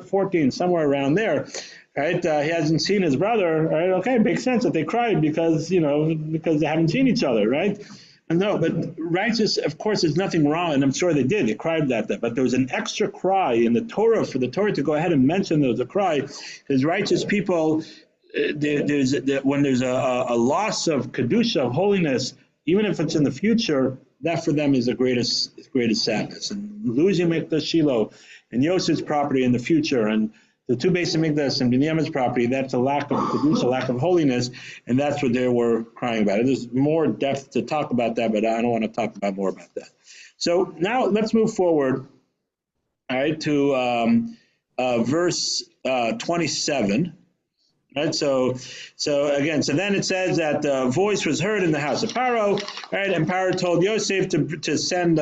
14, somewhere around there, right? He hasn't seen his brother, right? Okay, it makes sense that they cried because they haven't seen each other, right? And no, but righteous, of course, there's nothing wrong, and I'm sure they did. They cried that, but there was an extra cry in the Torah for the Torah to go ahead and mention there was a cry, because righteous people, when there's a loss of kedusha, of holiness, even if it's in the future, that for them is the greatest sadness. And losing Mikdash Shiloh and Yosef's property in the future, and the two Beis Hamikdash and Binyamin's property, that's a lack of kedusha, a lack of holiness, and that's what they were crying about. There's more depth to talk about that, but I don't want to talk about more about that. So now let's move forward, all right, to verse 27. Right, so then it says that the voice was heard in the house of Paro, right? And Paro told Yosef to send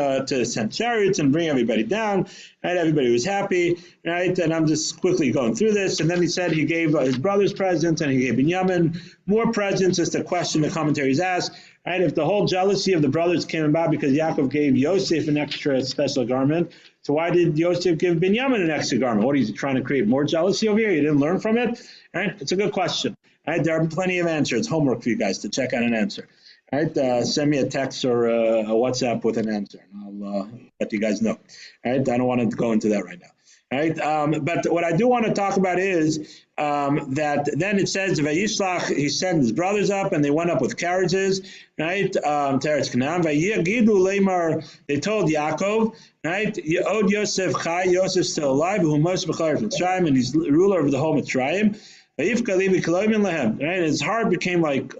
chariots and bring everybody down. Right, everybody was happy, right? And I'm just quickly going through this. And then he said he gave his brothers presents, and he gave Binyamin more presents. Is the question the commentaries ask, right? If the whole jealousy of the brothers came about because Yaakov gave Yosef an extra special garment, so why did Yosef give Binyamin an extra garment? What, is he trying to create more jealousy over here? You didn't learn from it? Right? It's a good question. Right? There are plenty of answers. Homework for you guys to check out an answer. Right? Send me a text or a WhatsApp with an answer, and I'll let you guys know. Right? I don't want to go into that right now. Right? But what I do want to talk about is that then it says, Vayishlach, he sent his brothers up, and they went up with carriages, right? Teretz Canaan. Vayigidu Leimar, they told Yaakov, right? Yod Yosef Chai, Yosef still alive, who most Bechar Mitzrayim, and he's ruler over the whole Mitzrayim. Right? His heart became like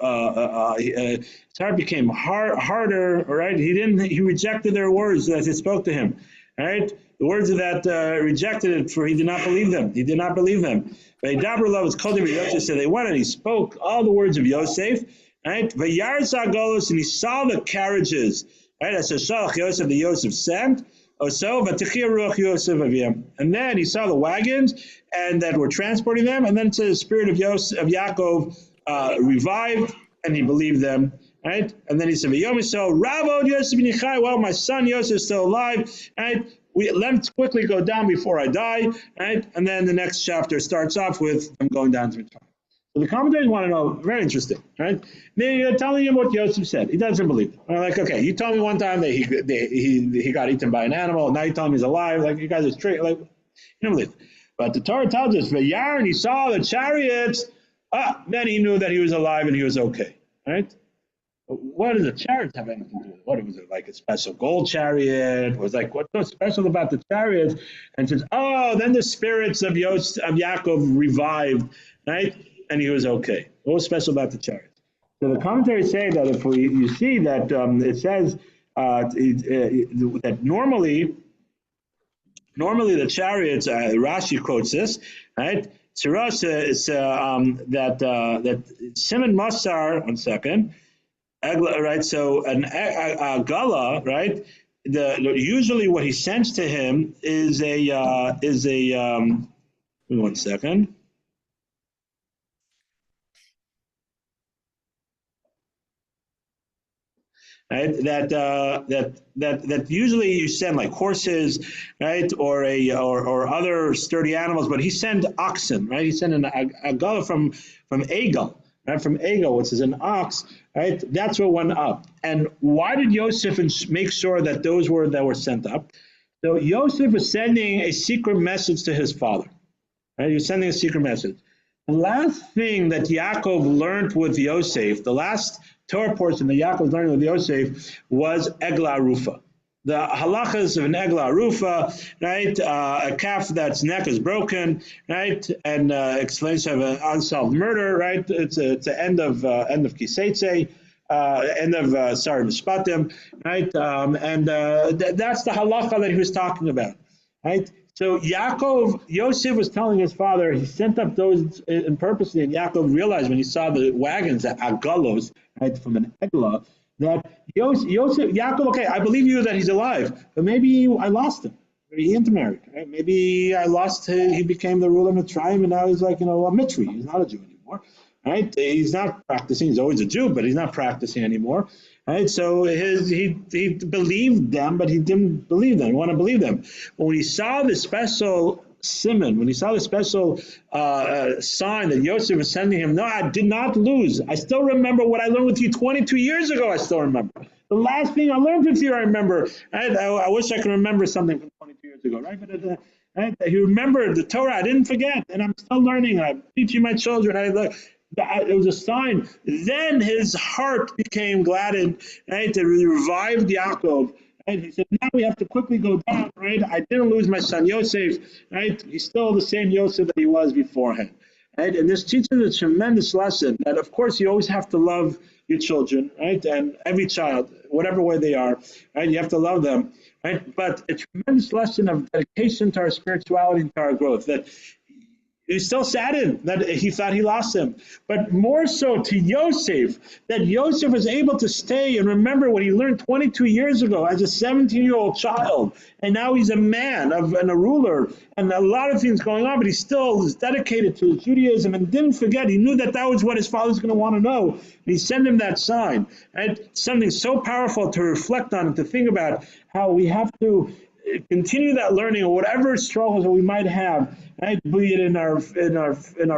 his heart became harder. Right? He rejected their words as they spoke to him. Right? The words that rejected it, for he did not believe them. He did not believe them. But so they went and he spoke all the words of Yosef. Right? And he saw the carriages. Right? As Yosef, the Yosef sent. And then he saw the wagons and that were transporting them, and then it says the spirit of Yaakov revived, and he believed them. Right? And then he said, well, my son Yosef is still alive. Right? Let's quickly go down before I die. Right? And then the next chapter starts off with them going down to Mitzrayim. So the commentators want to know, very interesting, right? They're telling him what Yosef said. He doesn't believe it. They're like, okay, you told me one time that he got eaten by an animal. Now you tell me he's alive. Like, you guys are straight. Like, you don't believe it. But the Torah tells us, Vayar, and he saw the chariots. Then he knew that he was alive and he was okay, right? But what does the chariots have anything to do with it? What was it, like a special gold chariot? Was like, what's so special about the chariots? And says, then the spirits of Yaakov revived, right? And he was okay. What was special about the chariots? So the commentaries say that if you see that it says that normally the chariots, Rashi quotes this, right? That Simon Masar, 1 second, right? So a gala, right? Usually what he sends to him is a 1 second. Right? That usually you send like horses, right, or other sturdy animals, but he sent oxen, right? He sent a gala from Egal, right? From Egal, which is an ox, right? That's what went up. And why did Yosef make sure that those were that were sent up? So Yosef was sending a secret message to his father, right? He was sending a secret message. The last thing that Yaakov learned with Yosef, the last Torah portion that Yaakov was learning with Yosef was Egla Arufa. The halachas of an Egla Arufa, right? A calf that's neck is broken, right? And explains to have an unsolved murder, right? It's the end of Kiseitse, end of Mishpatim, right? That's the halacha that he was talking about, right? So Yosef was telling his father, he sent up those in purposely, and Yaakov realized when he saw the wagons, the agalos, right, from an eglah, that Yaakov, okay, I believe you that he's alive, but maybe I lost him. He intermarried, right? Maybe I lost him, he became the ruler of Mitzrayim, and now he's like, a Mitri. He's not a Jew anymore, right? He's not practicing, he's always a Jew, but he's not practicing anymore. Right, so he believed them, but he didn't believe them. He wanted to believe them. But when he saw the special simon, when he saw the special sign that Yosef was sending him, no, I did not lose. I still remember what I learned with you 22 years ago. I still remember. The last thing I learned with you, I remember. Right? I wish I could remember something from 22 years ago, right? But right? He remembered the Torah. I didn't forget, and I'm still learning. I'm teaching my children. It was a sign. Then his heart became gladdened, right? He revived Yaakov. Right? He said, now we have to quickly go down, right? I didn't lose my son Yosef, right? He's still the same Yosef that he was beforehand. Right? And this teaches a tremendous lesson that, of course, you always have to love your children, right? And every child, whatever way they are, right? You have to love them, right? But a tremendous lesson of dedication to our spirituality and to our growth, that He was still saddened that he thought he lost him. But more so to Yosef, that Yosef was able to stay and remember what he learned 22 years ago as a 17-year-old child. And now he's a man and a ruler and a lot of things going on, but he still is dedicated to Judaism and didn't forget. He knew that that was what his father's going to want to know. And he sent him that sign. And something so powerful to reflect on and to think about how we have to continue that learning or whatever struggles that we might have, right? Be it in our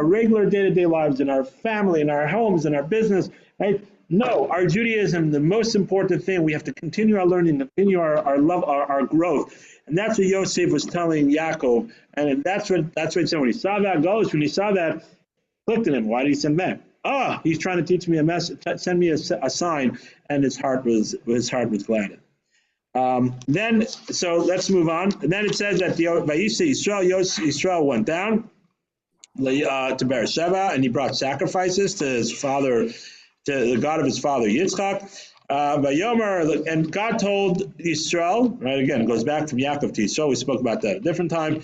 regular day-to-day lives, in our family, in our homes, in our business, right? No, our Judaism, the most important thing, we have to continue our learning, continue our love, our growth. And that's what Yosef was telling Yaakov. And that's what he said when he saw that ghost, when he saw that, clicked at him. Why did he send that? He's trying to teach me a message, send me a sign, and his heart was glad. So let's move on. And then it says that Yisrael went down to Beersheba, and he brought sacrifices to his father, to the God of his father Yitzchak. And God told Yisrael, right, again, it goes back from Yaakov to Yisrael. We spoke about that a different time.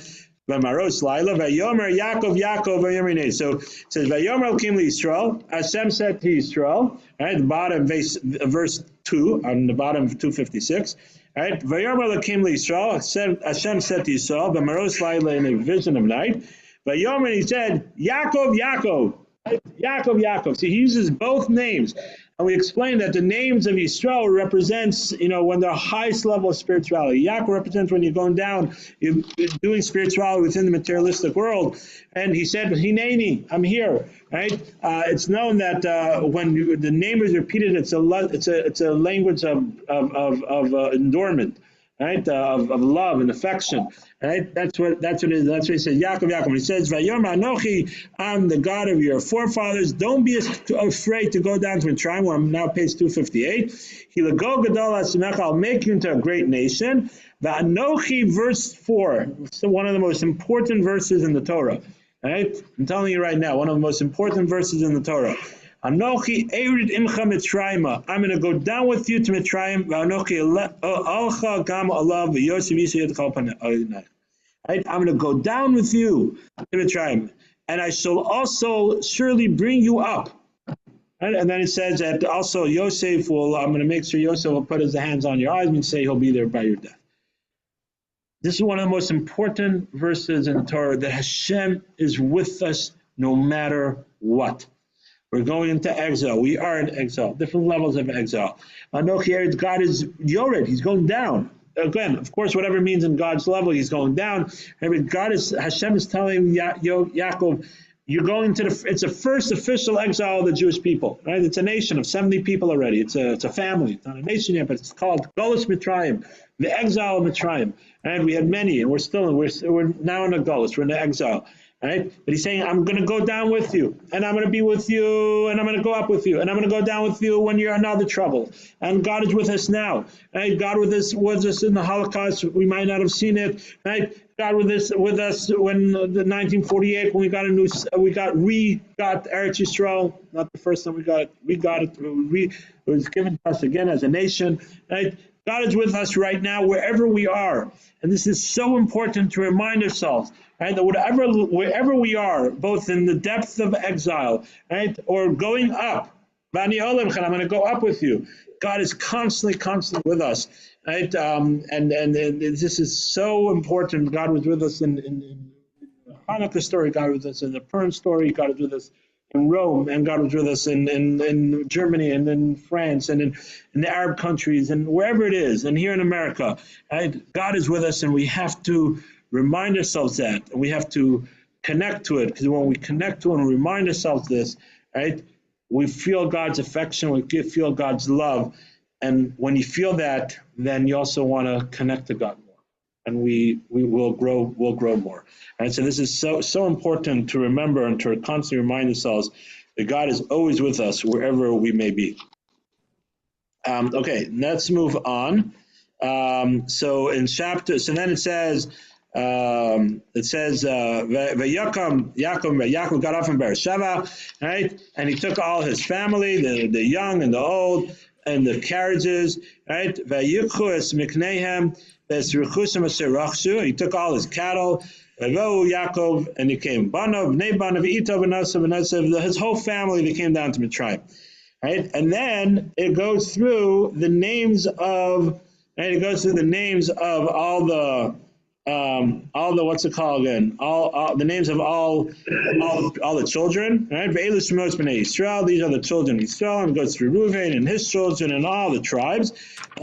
Yaakov. So it says, Vayomer came to Yisrael. Hashem said to Yisrael, right, the bottom verse 2, on the bottom of 256. Right, Vayomer came to Yisrael. Hashem said to Yisrael, V'maros Laila, in a vision of night. Vayomer, he said, Yaakov, Yaakov. Right? Yaakov. See, he uses both names. And we explained that the names of Yisrael represents, when they're highest level of spirituality. Yaakov represents when you're going down, you're doing spirituality within the materialistic world. And he said, Hineni, I'm here. Right? It's known that when the name is repeated, it's a language of endurement, right? Of love and affection. Right? That's what it is. That's what he says. Yaakov. He says, Vayomer Anochi, I'm the God of your forefathers. Don't be afraid to go down to Mitzrayim, where I'm now page 258. Hilago Gadol Asimecha, I'll make you into a great nation. Va'anochi, verse 4. It's one of the most important verses in the Torah. Right? I'm telling you right now, one of the most important verses in the Torah. Anochi erid imcha Mitzrayim. I'm going to go down with you to Mitzrayim. Va'anochi alcha gam alav v'yosef yisayid chalpanei. Right? I'm going to go down with you to Mitzrayim, and I shall also surely bring you up. Right? And then it says that also Yosef will. I'm going to make sure Yosef will put his hands on your eyes and say he'll be there by your death. This is one of the most important verses in the Torah, that Hashem is with us no matter what. We're going into exile. We are in exile, different levels of exile. Anochi, God is Yored. He's going down. Again, of course, whatever it means in God's level, he's going down. Hashem is telling Yaakov, you're going to it's the first official exile of the Jewish people. Right? It's a nation of 70 people already. It's a family. It's not a nation yet, but it's called Golus Mitzrayim, the exile of Mitzrayim. And we had many, and we're now in a Golus. We're in the exile. Right? But he's saying, I'm going to go down with you, and I'm going to be with you, and I'm going to go up with you, and I'm going to go down with you when you're in other trouble. And God is with us now. Right? God was us in the Holocaust. We might not have seen it. Right? God with us when the 1948 when we got Eretz Yisrael. Not the first time we got it. It was given to us again as a nation. Right? God is with us right now wherever we are, and this is so important to remind ourselves. Right, that wherever we are, both in the depth of exile, right, or going up, I'm going to go up with you. God is constantly with us, right? And this is so important. God was with us in the Hanukkah story. God was with us in the Purim story. God was with us in Rome, and God was with us in Germany and in France and in the Arab countries and wherever it is, and here in America. Right? God is with us, and we have to remind ourselves that, and we have to connect to it, because when we connect to it and remind ourselves this, right, we feel God's affection, we feel God's love, and when you feel that, then you also want to connect to God more, and we will grow more. And so this is so important to remember and to constantly remind ourselves that God is always with us wherever we may be. Okay, let's move on. So then it says. Yaakov got up from Beersheba, right? And he took all his family, the young and the old, and the carriages, right? He took all his cattle, Yaakov, and he came. Banav, Nebanav, Ito, Benasav, Benasav, his whole family, they came down to Mitzrayim. Right? And then it goes through the names of, right? It goes through the names of all the what's it called again? All the names of all the children, right? Ve'elu Shemot Bnei Yisrael. These are the children of Yisrael, and it goes through Reuven and his children and all the tribes,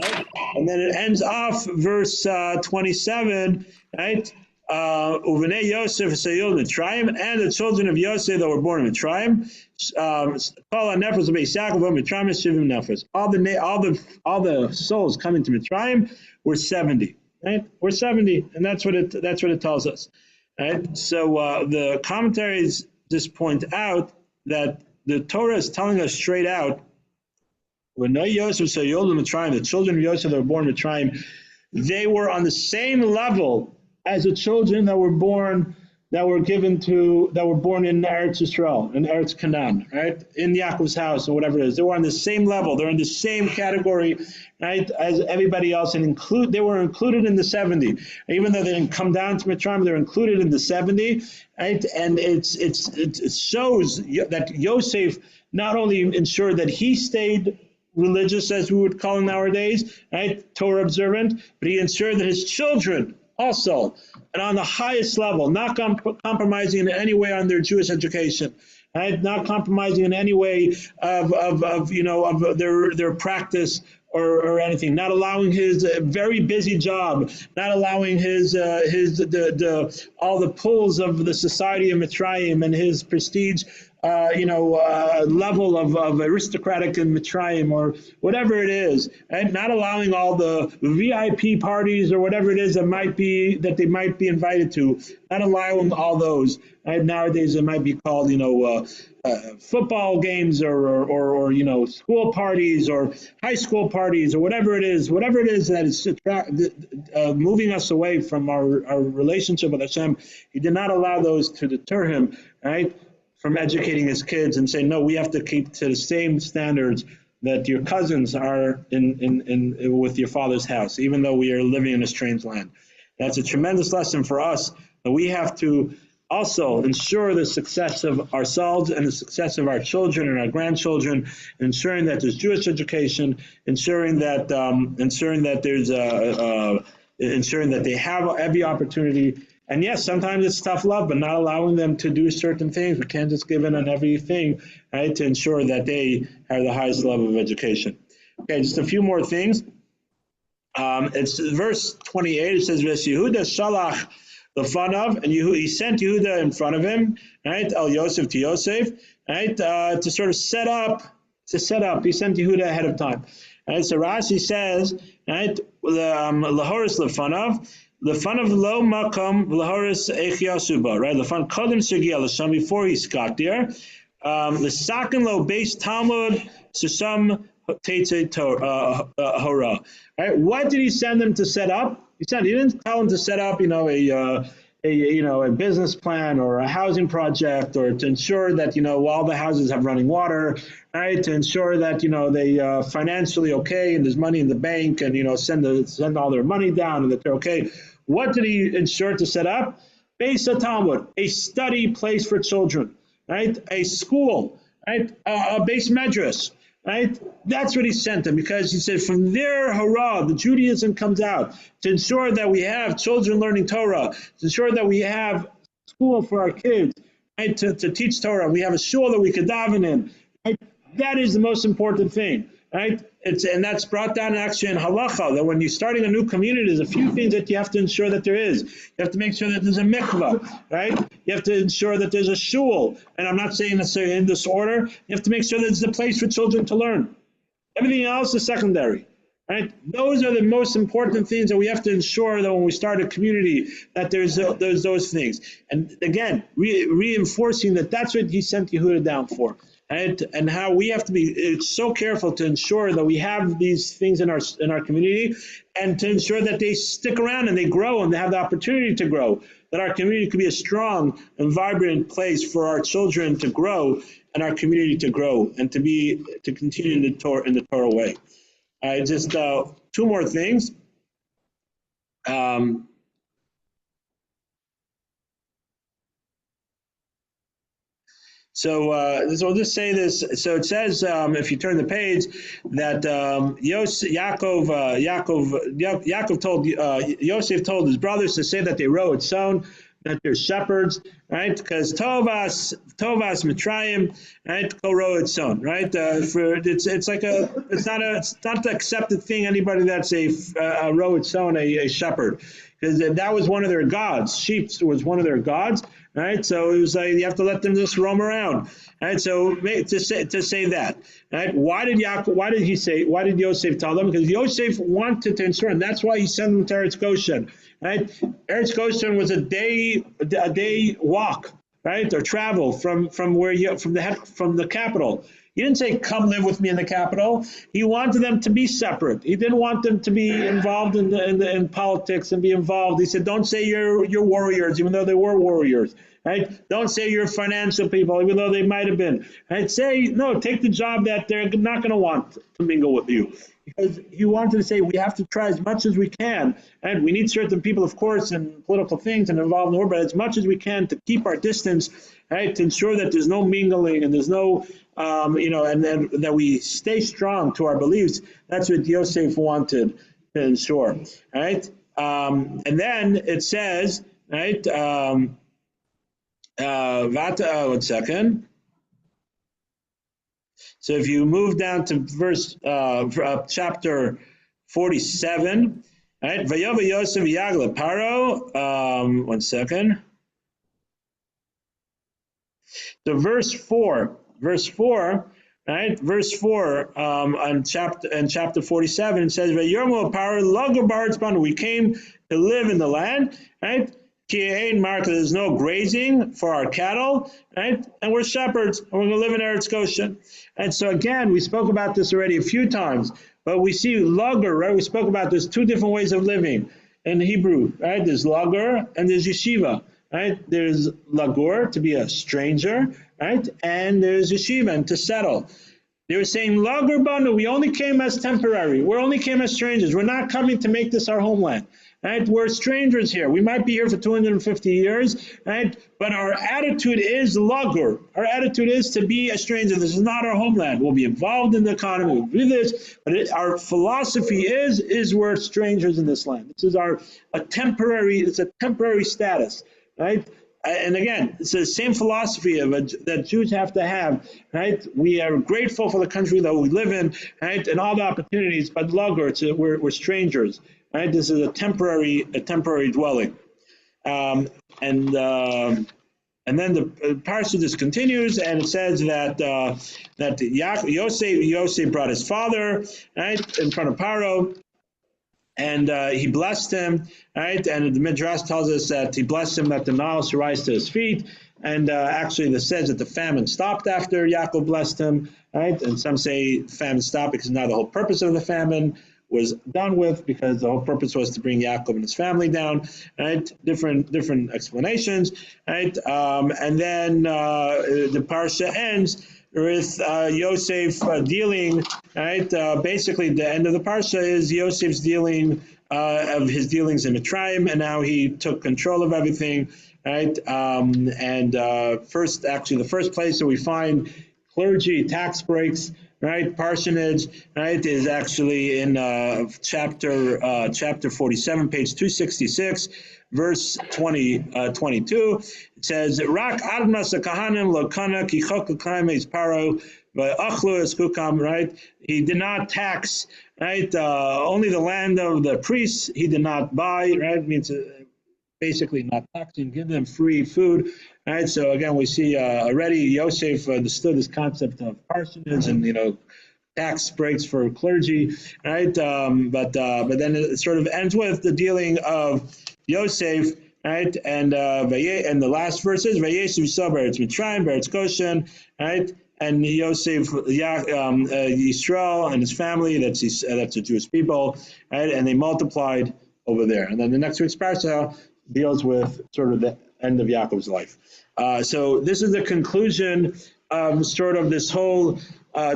right? And then it ends off verse 27, right? Uvenei Yosef Sayil Mitzrayim, and the children of Yosef that were born in Mitzrayim. Kol HaNefesh Beis Yaakov Mitzrayim Shivim Nefesh. All the souls coming to Mitzrayim were 70. Right? We're 70, and that's what it tells us. Right? So the commentaries just point out that the Torah is telling us straight out, when Yosef Sayil Mitzrayim, the children of Yosef that were born in Mitzrayim, they were on the same level as the children that were born in Eretz Yisrael, in Eretz Canaan, right? In Yaakov's house or whatever it is. They were on the same level. They're in the same category, right, as everybody else, and they were included in the 70. Even though they didn't come down to Mitzrayim, they're included in the 70, right? And it shows that Yosef not only ensured that he stayed religious, as we would call him nowadays, right, Torah observant, but he ensured that his children also, and on the highest level, not compromising in any way on their Jewish education, right? Not compromising in any way of their practice or anything. Not allowing his very busy job, not allowing his all the pulls of the society of Mitzrayim and his prestige. Level of aristocratic in Mitzrayim or whatever it is, and not allowing all the VIP parties or whatever it is that they might be invited to, not allowing all those. And nowadays it might be called, football games or school parties or high school parties or whatever it is that is moving us away from our relationship with Hashem. He did not allow those to deter him, right, from educating his kids and saying, no, we have to keep to the same standards that your cousins are in with your father's house, even though we are living in a strange land. That's a tremendous lesson for us, that we have to also ensure the success of ourselves and the success of our children and our grandchildren, ensuring that there's Jewish education, ensuring that they have every opportunity. And yes, sometimes it's tough love, but not allowing them to do certain things. We can't just give in on everything, right, to ensure that they have the highest level of education. Okay, just a few more things. It's verse 28. It says, "Ves Yehuda shalach lefanav," and he sent Yehuda in front of him, right, El Yosef to Yosef, right, to sort of set up. He sent Yehuda ahead of time. Right, so Rashi says, right, lahoris lefanav. The fun of low makom lahoris echiasuba, right? The fun kodem segia l'sham, before he got there. The sakin lo base Talmud sisham teitze hora. Right? What did he send them to set up? He didn't tell them to set up, a business plan or a housing project, or to ensure that all the houses have running water, right? To ensure that they financially okay and there's money in the bank, and send all their money down and that they're okay. What did he ensure to set up? Beis Talmud, a study place for children, right? A school, right? A base medrash, right? That's what he sent them, because he said from there, hurrah, the Judaism comes out, to ensure that we have children learning Torah, to ensure that we have school for our kids, right? To teach Torah. We have a shul that we could daven in, right? That is the most important thing, right? And that's brought down actually in halacha, that when you're starting a new community, there's a few things that you have to ensure that there is. You have to make sure that there's a mikvah, right? You have to ensure that there's a shul. And I'm not saying necessarily in this order. You have to make sure that there's a place for children to learn. Everything else is secondary, right? Those are the most important things that we have to ensure that when we start a community, that there's those things. And again, reinforcing that that's what he sent Yehuda down for. And how we have to be so careful to ensure that we have these things in our community, and to ensure that they stick around and they grow and they have the opportunity to grow, that our community could be a strong and vibrant place for our children to grow and our community to grow and to continue in the Torah way. Just two more things. So I'll just say this. So it says, if you turn the page, that Yaakov told Yosef told his brothers to say that they row its sown, that they're shepherds, right? Because Tovas Mitzrayim, right? Go row its sown, right? It's not the accepted thing. Anybody that's a row its sown, a shepherd, because that was one of their gods. Sheep was one of their gods. Right, so it was like you have to let them just roam around. Right, so to say that. Right, why did Yosef tell them? Because Yosef wanted to ensure, and that's why he sent them to Eretz Goshen. Right, Eretz Goshen was a day walk, right, or travel from the capital. He didn't say, "Come live with me in the capital." He wanted them to be separate. He didn't want them to be involved in politics and be involved. He said, "Don't say you're warriors, even though they were warriors." Right? Don't say you're financial people, even though they might have been. Right? Say no. Take the job that they're not going to want to mingle with you, because he wanted to say we have to try as much as we can, and we need certain people, of course, in political things and involved in the war, but as much as we can to keep our distance, right? To ensure that there's no mingling and there's no and then that we stay strong to our beliefs. That's what Yosef wanted to ensure, right? And then it says, right? One second. So if you move down to verse chapter 47, right? Vayova Yosef Yagla Paro. One second. So verse 4, right? Verse 4 on chapter 47, it says, we came to live in the land, right? There's no grazing for our cattle, right? And we're shepherds, and we're going to live in Eretz Goshen. And so again, we spoke about this already a few times, but we see lager, right? We spoke about there's two different ways of living in Hebrew, right? There's lager and there's yeshiva. Right? There's lagur, to be a stranger, right? And there's yeshiva, and to settle. They were saying, lagur banu, we only came as temporary. We only came as strangers. We're not coming to make this our homeland. Right? We're strangers here. We might be here for 250 years, right? But our attitude is lagur. Our attitude is to be a stranger. This is not our homeland. We'll be involved in the economy. We'll do this. But our philosophy is we're strangers in this land. This is it's a temporary status. Right? And again, it's the same philosophy that Jews have to have, right? We are grateful for the country that we live in, right? And all the opportunities, but lager, we're strangers, right? This is a temporary dwelling. And then the parsha just continues, and it says that Yosef brought his father, right, in front of Paro, and he blessed him, right? And the Midrash tells us that he blessed him that the Nile should rise to his feet. And actually, it says that the famine stopped after Yaakov blessed him, right? And some say the famine stopped because now the whole purpose of the famine was done with, because the whole purpose was to bring Yaakov and his family down, right? Different explanations, right? And then the parsha ends with Yosef dealing, right? Basically, the end of the parsha is Yosef's dealing of his dealings in Mitzrayim, and now he took control of everything, right? The first place that we find clergy tax breaks, right, parsonage, right, is actually in chapter 47, page 266. Verse 22, it says, "Rak admas kahanim lokana ki chokakaim es paro v'achlu es kukam." Right, he did not tax. Right, only the land of the priests he did not buy. Right, it means basically not taxing, give them free food. Right, so again, we see already Yosef understood this concept of parsonage and tax breaks for clergy. Right, but then it sort of ends with the dealing of Yosef, right, and the last verse is Vayeshev Yisrael Beretz Mitzrayim, Beretz Goshen, right, and Yosef, Yisrael and his family, that's the Jewish people, right, and they multiplied over there. And then the next week's parsha deals with sort of the end of Yaakov's life. So this is the conclusion of sort of this whole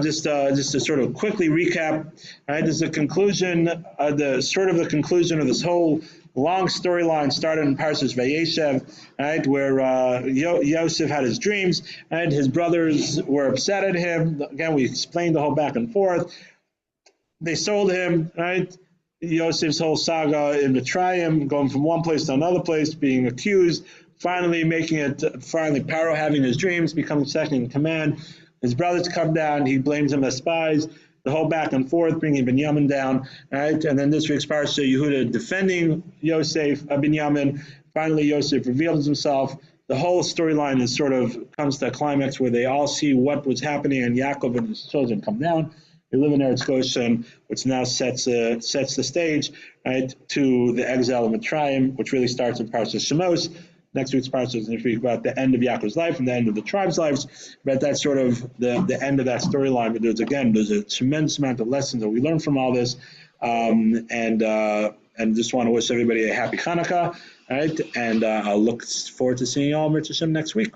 just to sort of quickly recap, right? This is the conclusion, the conclusion of this whole long storyline started in Parshas Vayigash, right, where Yosef had his dreams, and his brothers were upset at him. Again, we explained the whole back and forth. They sold him, right? Yosef's whole saga in Mitzrayim, going from one place to another place, being accused, finally Paro having his dreams, becoming second in command. His brothers come down, he blames them as spies, the whole back and forth, bringing Binyamin down, right? And then this week's Parsha, Yehuda defending Binyamin. Finally, Yosef reveals himself. The whole storyline is sort of comes to a climax where they all see what was happening, and Yaakov and his children come down. They live in Eretz Goshen, which now sets the stage, right, to the exile of Mitzrayim, which really starts in Parshas Shemos. Next week's Parsha is going to speak about the end of Yaakov's life and the end of the tribe's lives, but that's sort of the end of that storyline. But there's a tremendous amount of lessons that we learn from all this, and just want to wish everybody a happy Hanukkah, right? And I'll look forward to seeing you all, Mitzvah Hashem, next week.